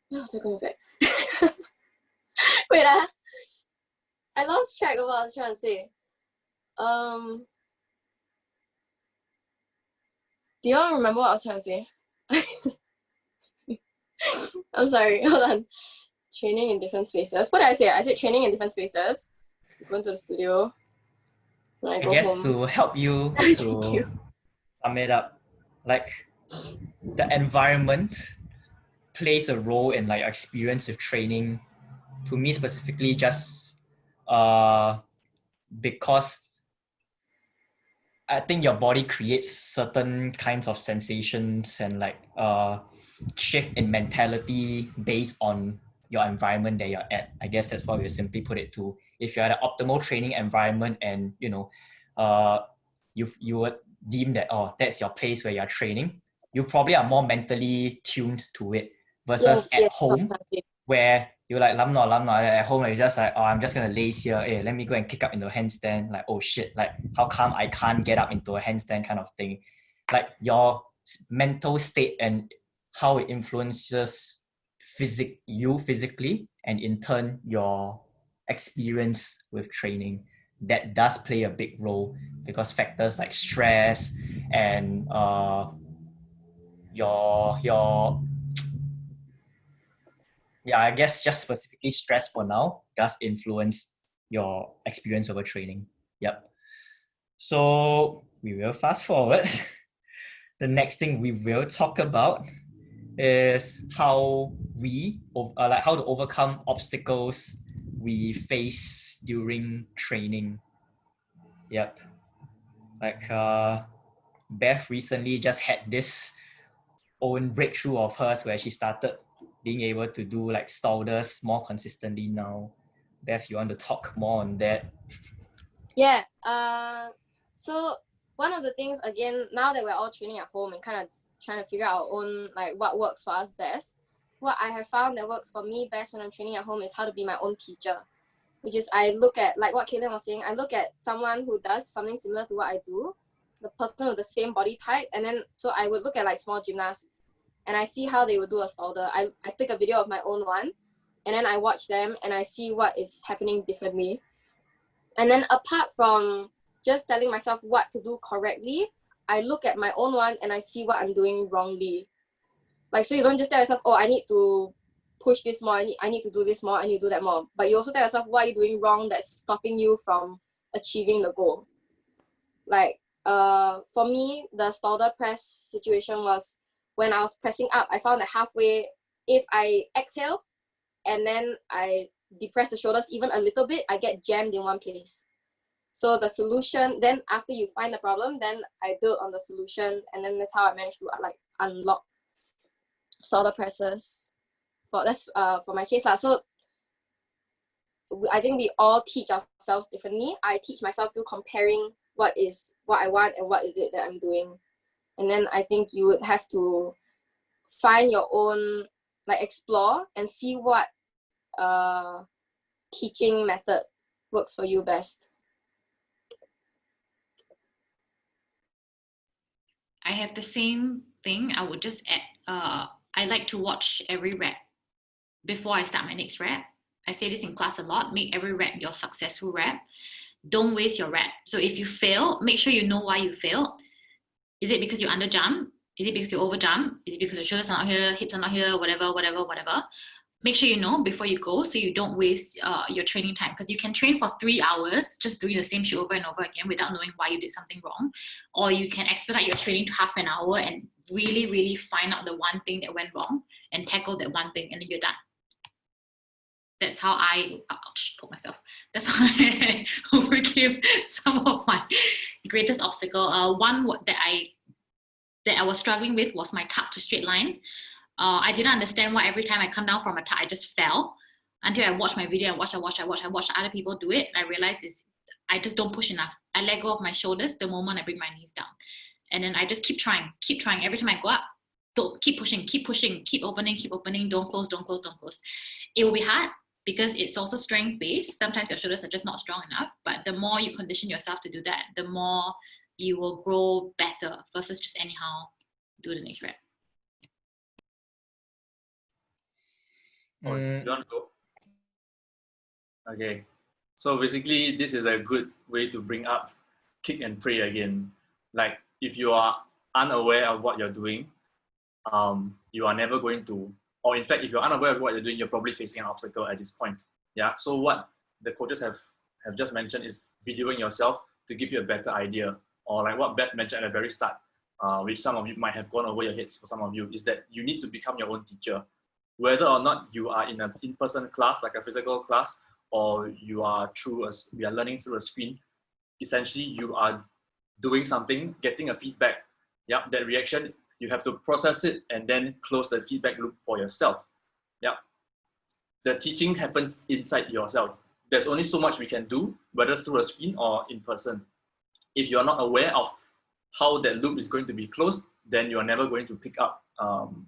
Where was I going with that? Wait, I lost track of what I was trying to say. Do you all remember what I was trying to say? I'm sorry, hold on. Training in different spaces. What did I say? I said training in different spaces. Going to the studio. When I go guess home. to help you Thank to you. sum it up, like the environment plays a role in like experience with training. To me specifically, just because I think your body creates certain kinds of sensations and like shift in mentality based on your environment that you're at. I guess that's what we simply put it to. If you're at an optimal training environment and you would deem that that's your place where you're training, you probably are more mentally tuned to it versus at home where you're like lam at home, like you're just like, I'm just gonna laze here. Hey, let me go and kick up into a handstand. Like, oh shit, like how come I can't get up into a handstand kind of thing. Like your mental state and how it influences you physically, and in turn your experience with training, that does play a big role, because factors like stress and your I guess just specifically stress for now does influence your experience over training. Yep. So we will fast forward. The next thing we will talk about is how how to overcome obstacles we face during training. Yep. Like Beth recently just had this own breakthrough of hers where she started being able to do like stalders more consistently now. Beth, you want to talk more on that? Yeah. So one of the things, again, now that we're all training at home and kind of trying to figure out our own, like what works for us best. What I have found that works for me best when I'm training at home is how to be my own teacher, which is I look at, like what Caitlin was saying, I look at someone who does something similar to what I do, the person with the same body type, and then so I would look at like small gymnasts and I see how they would do a Stalder. I take a video of my own one and then I watch them and I see what is happening differently. And then apart from just telling myself what to do correctly, I look at my own one and I see what I'm doing wrongly. Like, so you don't just tell yourself, oh, I need to push this more, I need to do this more, I need to do that more. But you also tell yourself what are you doing wrong that's stopping you from achieving the goal. Like, for me, the Stalder press situation was when I was pressing up, I found that halfway, if I exhale and then I depress the shoulders even a little bit, I get jammed in one place. So the solution, then after you find the problem, then I build on the solution, and then that's how I managed to like unlock Stalder presses. But that's for my case. So I think we all teach ourselves differently. I teach myself through comparing what I want and what is it that I'm doing. And then I think you would have to find your own, like explore and see what teaching method works for you best. I have the same thing. I would just add, I like to watch every rep before I start my next rep. I say this in class a lot, make every rep your successful rep. Don't waste your rep. So if you fail, make sure you know why you failed. Is it because you under jump? Is it because you over jump? Is it because your shoulders are not here, hips are not here, whatever. Make sure you know before you go so you don't waste your training time, because you can train for 3 hours just doing the same shit over and over again without knowing why you did something wrong. Or you can expedite your training to half an hour and really, really find out the one thing that went wrong and tackle that one thing, and then you're done. That's how I put myself. That's how I overcame some of my greatest obstacle. One that I was struggling with was my tuck to straight line. I didn't understand why every time I come down from a tuck, I just fell, until I watched my video and watched other people do it. And I realized I just don't push enough. I let go of my shoulders the moment I bring my knees down. And then I just keep trying. Every time I go up, don't keep pushing, keep opening, don't close. It will be hard because it's also strength based. Sometimes your shoulders are just not strong enough, but the more you condition yourself to do that, the more you will grow better versus just anyhow do the next rep. Oh, you want to go? Okay. So basically, this is a good way to bring up kick and pray again. Like if you are unaware of what you're doing, you are never going to, or in fact, if you're unaware of what you're doing, you're probably facing an obstacle at this point. Yeah. So what the coaches have just mentioned is videoing yourself to give you a better idea, or like what Beth mentioned at the very start, which some of you might have gone over your heads for some of you, is that you need to become your own teacher. Whether or not you are in an in-person class, like a physical class, or we are learning through a screen, essentially you are doing something, getting a feedback. Yeah, that reaction, you have to process it and then close the feedback loop for yourself. Yeah, the teaching happens inside yourself. There's only so much we can do, whether through a screen or in person. If you're not aware of how that loop is going to be closed, then you're never going to pick up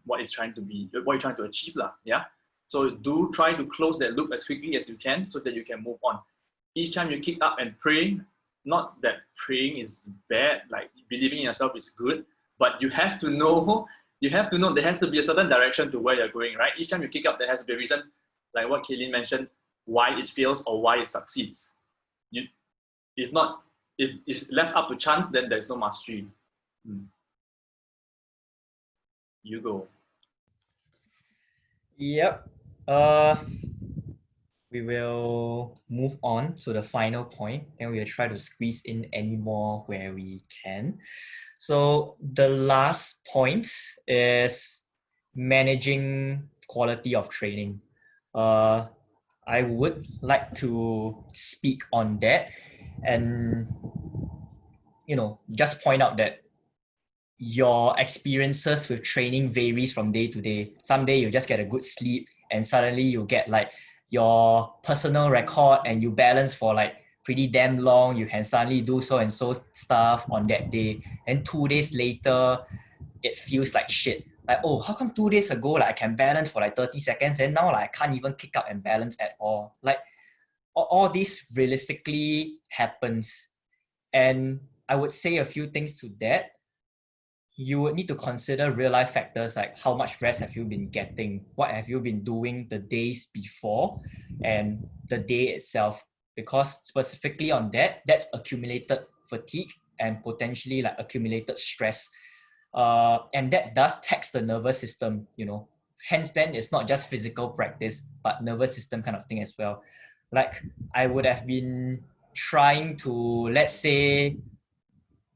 what you're trying to achieve. Yeah? So do try to close that loop as quickly as you can so that you can move on. Each time you kick up and pray, not that praying is bad, like believing in yourself is good, but you have to know there has to be a certain direction to where you're going, right? Each time you kick up, there has to be a reason, like what Kaylin mentioned, why it fails or why it succeeds. If it's left up to chance, then there's no mastery. You go. Yep. We will move on to the final point, and we'll try to squeeze in any more where we can. So the last point is managing quality of training. I would like to speak on that and just point out that your experiences with training varies from day to day. Some day you just get a good sleep and suddenly you get like your personal record and you balance for like pretty damn long. You can suddenly do so and so stuff on that day. And 2 days later, it feels like shit. Like, oh, how come 2 days ago like I can balance for like 30 seconds and now like I can't even kick up and balance at all? Like all this realistically happens. And I would say a few things to that. You would need to consider real life factors like how much rest have you been getting, what have you been doing the days before, and the day itself. Because specifically on that, that's accumulated fatigue and potentially like accumulated stress. And that does tax the nervous system, you know. Hence, then it's not just physical practice, but nervous system kind of thing as well. Like I would have been trying to, let's say,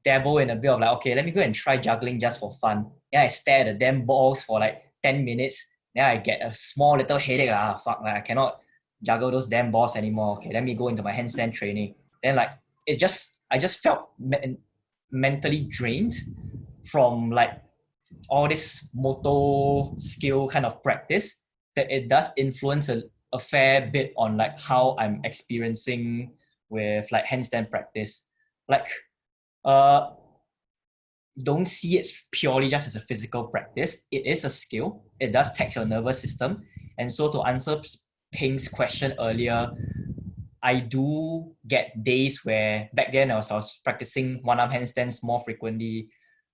dabble in a bit of like, okay, let me go and try juggling just for fun. Then I stare at the damn balls for like 10 minutes. Then I get a small little headache. Fuck, like I cannot juggle those damn balls anymore. Okay, let me go into my handstand training. Then like, I just felt mentally drained from like all this motor skill kind of practice, that it does influence a fair bit on like how I'm experiencing with like handstand practice. Like, don't see it purely just as a physical practice. It is a skill. It does tax your nervous system. And so to answer Ping's question earlier, I do get days where back then I was practicing one-arm handstands more frequently.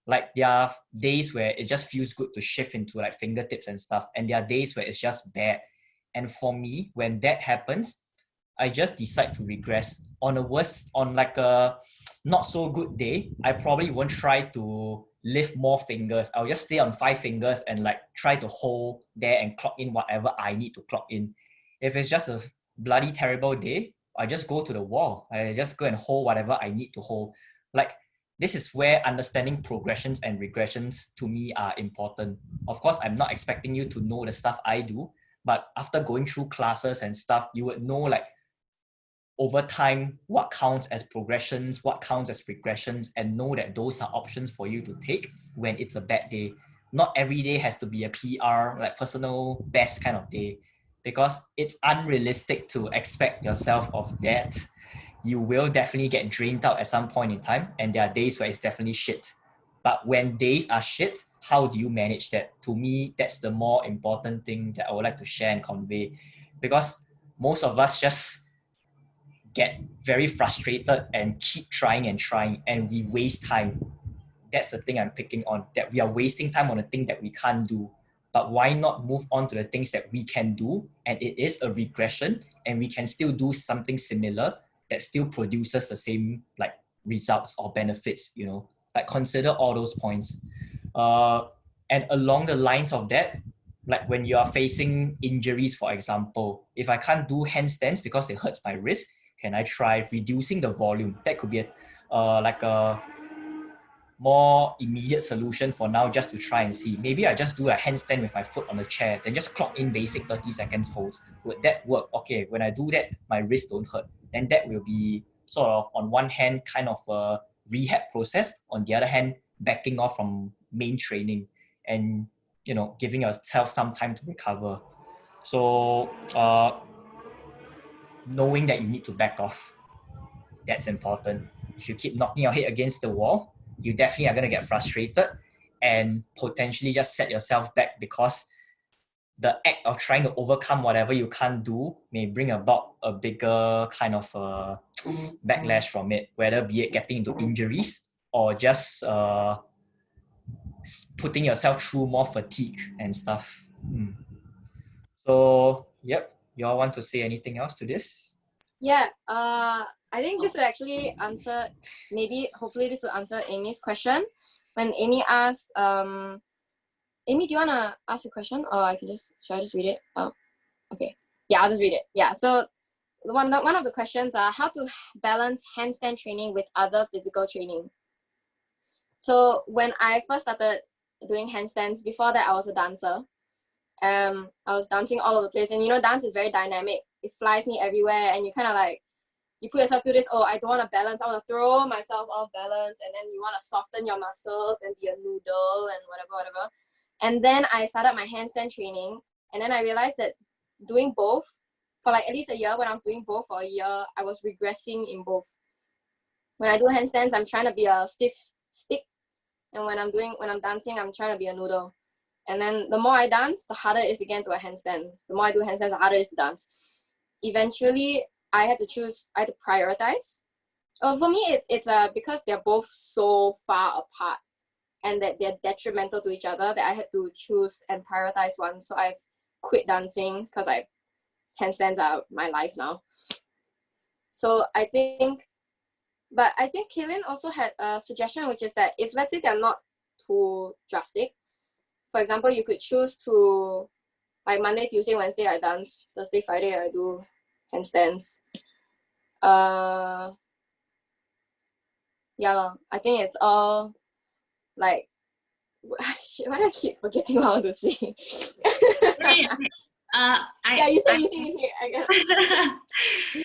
Like there are days where it just feels good to shift into like fingertips and stuff. And there are days where it's just bad. And for me, when that happens, I just decide to regress. On like a not so good day, I probably won't try to lift more fingers. I'll just stay on 5 fingers and like try to hold there and clock in whatever I need to clock in. If it's just a bloody terrible day, I just go to the wall. I just go and hold whatever I need to hold. Like, this is where understanding progressions and regressions to me are important. Of course, I'm not expecting you to know the stuff I do, but after going through classes and stuff, you would know like over time what counts as progressions, what counts as regressions, and know that those are options for you to take when it's a bad day. Not every day has to be a PR, like personal best kind of day, because it's unrealistic to expect yourself of that. You will definitely get drained out at some point in time, and there are days where it's definitely shit. But when days are shit, how do you manage that? To me, that's the more important thing that I would like to share and convey, because most of us just get very frustrated and keep trying and we waste time. That's the thing I'm picking on, that we are wasting time on a thing that we can't do. But why not move on to the things that we can do, and it is a regression and we can still do something similar that still produces the same like results or benefits, you know. Like, consider all those points. And along the lines of that, like when you are facing injuries, for example, if I can't do handstands because it hurts my wrist, can I try reducing the volume? That could be like a more immediate solution for now, just to try and see. Maybe I just do a handstand with my foot on the chair, then just clock in basic 30 seconds holds. Would that work? Okay, when I do that, my wrist don't hurt. Then that will be sort of, on one hand, kind of a rehab process. On the other hand, backing off from main training and, you know, giving yourself some time to recover. So knowing that you need to back off, that's important. If you keep knocking your head against the wall, you definitely are going to get frustrated and potentially just set yourself back, because the act of trying to overcome whatever you can't do may bring about a bigger kind of backlash from it, whether be it getting into injuries or just putting yourself through more fatigue and stuff. So, yep, you all want to say anything else to this? Yeah, I think this would actually answer, maybe, hopefully this will answer Amy's question. When Amy asked, Amy, do you want to ask a question? Or should I just read it? Oh, okay. Yeah, I'll just read it. Yeah, so one of the questions are how to balance handstand training with other physical training. So when I first started doing handstands, before that I was a dancer. I was dancing all over the place, and you know, dance is very dynamic. It flies me everywhere, and you kind of like, you put yourself through this, oh, I don't want to balance, I want to throw myself off balance, and then you want to soften your muscles and be a noodle and whatever. And then I started my handstand training, and then I realized that doing both for like at least a year, when I was doing both for a year, I was regressing in both. When I do handstands, I'm trying to be a stiff stick, And when I'm dancing, I'm trying to be a noodle. And then the more I dance, the harder it is to get into a handstand. The more I do handstand, the harder it is to dance. Eventually, I had to prioritize. For me, it's because they're both so far apart and that they're detrimental to each other, that I had to choose and prioritize one. So I've quit dancing because handstands are my life now. So I think Kaylin also had a suggestion, which is that if, let's say, they're not too drastic, for example, you could choose to, like, Monday, Tuesday, Wednesday I dance, Thursday, Friday I do handstands. Yeah, I think it's all like, why do I keep forgetting what I want to say? You say. I gotta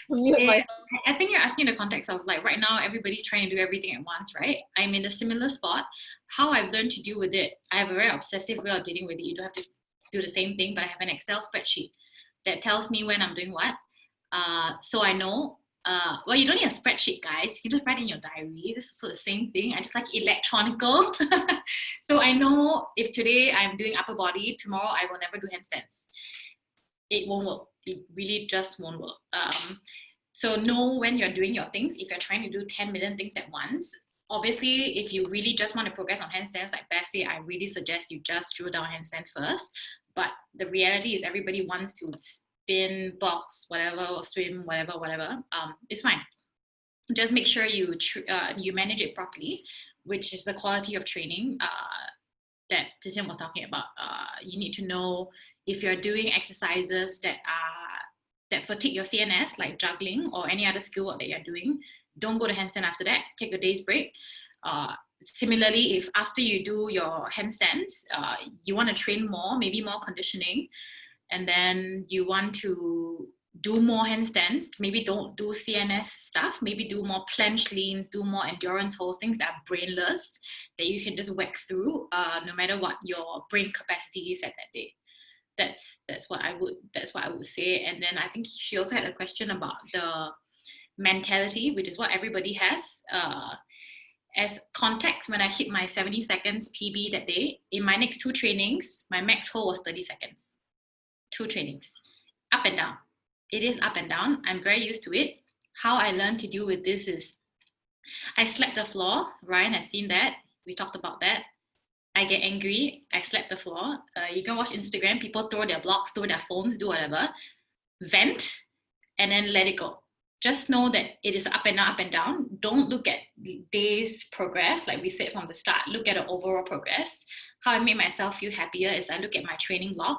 mute myself. I think you're asking in the context of, like, right now everybody's trying to do everything at once, right? I'm in a similar spot. How I've learned to deal with it, I have a very obsessive way of dealing with it. You don't have to do the same thing, but I have an Excel spreadsheet that tells me when I'm doing what. So I know. Well, you don't need a spreadsheet, guys. You just write in your diary. This is sort of the same thing. I just like electronical. So I know if today I'm doing upper body, tomorrow I will never do handstands. It won't work. It really just won't work. So know when you're doing your things. If you're trying to do 10 million things at once, obviously, if you really just want to progress on handstands, like Beth said, I really suggest you just drill down handstand first. But the reality is everybody wants to spin, box, whatever, or swim, whatever. It's fine. Just make sure you manage it properly, which is the quality of training that Titian was talking about. You need to know if you're doing exercises that fatigue your CNS, like juggling or any other skill work that you're doing. Don't go to handstand after that. Take a day's break. Similarly, if after you do your handstands, you want to train more, maybe more conditioning, and then you want to do more handstands, maybe don't do CNS stuff, maybe do more planche leans, do more endurance holds, things that are brainless, that you can just whack through, no matter what your brain capacity is at that day. That's what I would say. And then I think she also had a question about the mentality, which is what everybody has. As context, when I hit my 70 seconds PB that day, in my next 2 trainings, my max hold was 30 seconds. 2 trainings, up and down. It is up and down. I'm very used to it. How I learned to deal with this is I slap the floor. Ryan has seen that. We talked about that. I get angry. I slap the floor. You can watch Instagram. People throw their blocks, throw their phones, do whatever. Vent, and then let it go. Just know that it is up and down, up and down. Don't look at days progress, like we said from the start. Look at the overall progress. How I made myself feel happier is I look at my training log.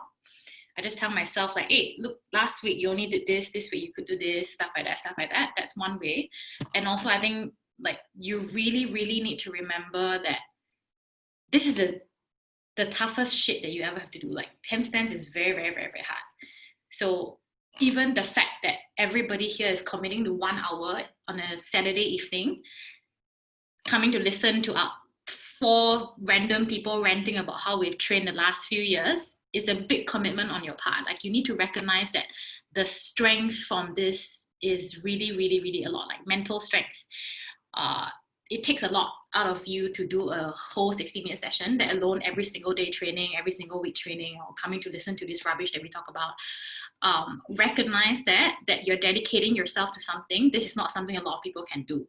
I just tell myself, like, hey, look, last week you only did this week you could do this, stuff like that. That's one way. And also I think, like, you really, really need to remember that this is the toughest shit that you ever have to do. Like, handstands is very, very, very, very hard. So even the fact that everybody here is committing to 1 hour on a Saturday evening, coming to listen to our 4 random people ranting about how we've trained the last few years, is a big commitment on your part. Like, you need to recognize that the strength from this is really, really, really a lot, like mental strength. It takes a lot out of you to do a whole 60-minute session, that alone every single day training, every single week training, or coming to listen to this rubbish that we talk about. Recognize that you're dedicating yourself to something. This is not something a lot of people can do.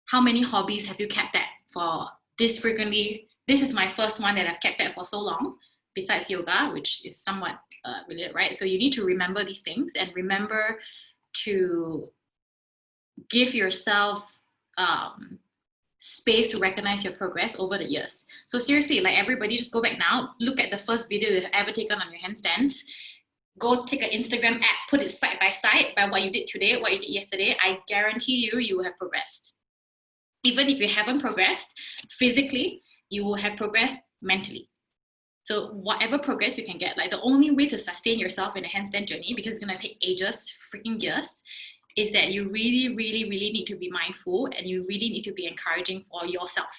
How many hobbies have you kept at for this frequently? This is my first one that I've kept at for so long, besides yoga, which is somewhat related, right? So you need to remember these things, and remember to give yourself space to recognize your progress over the years. So seriously, like, everybody just go back now, look at the first video you've ever taken on your handstands, go take an Instagram app, put it side by side by what you did today, what you did yesterday. I guarantee you will have progressed. Even if you haven't progressed physically, you will have progressed mentally. So whatever progress you can get, like, the only way to sustain yourself in a handstand journey, because it's going to take ages, freaking years, is that you really, really, really need to be mindful, and you really need to be encouraging for yourself,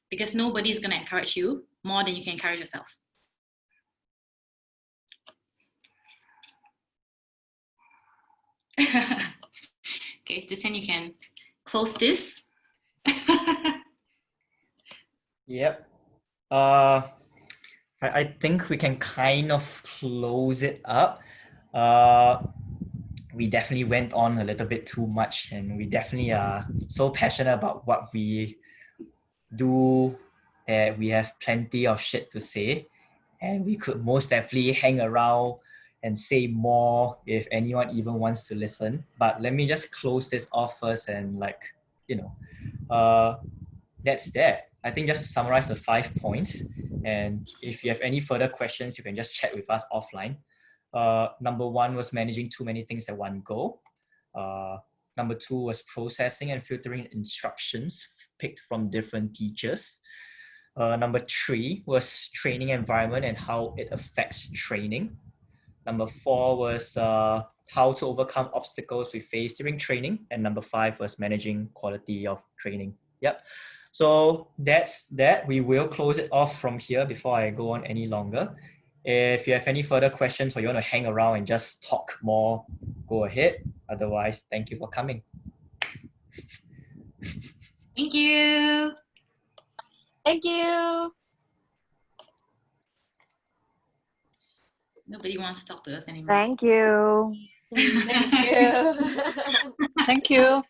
because nobody's going to encourage you more than you can encourage yourself. Okay, Jason, you can close this. Yep. I think we can kind of close it up. We definitely went on a little bit too much, and we definitely are so passionate about what we do that we have plenty of shit to say, and we could most definitely hang around and say more if anyone even wants to listen. But let me just close this off first, and that's that. I think just to summarize the 5 points, and if you have any further questions, you can just chat with us offline. Number 1 was managing too many things at one go. Number 2 was processing and filtering instructions picked from different teachers. Number 3 was training environment and how it affects training. Number 4 was how to overcome obstacles we face during training. And number 5 was managing quality of training. Yep. So that's that. We will close it off from here before I go on any longer. If you have any further questions or you want to hang around and just talk more, go ahead. Otherwise, thank you for coming. Thank you. Thank you. Nobody wants to talk to us anymore. Thank you. Thank you. Thank you.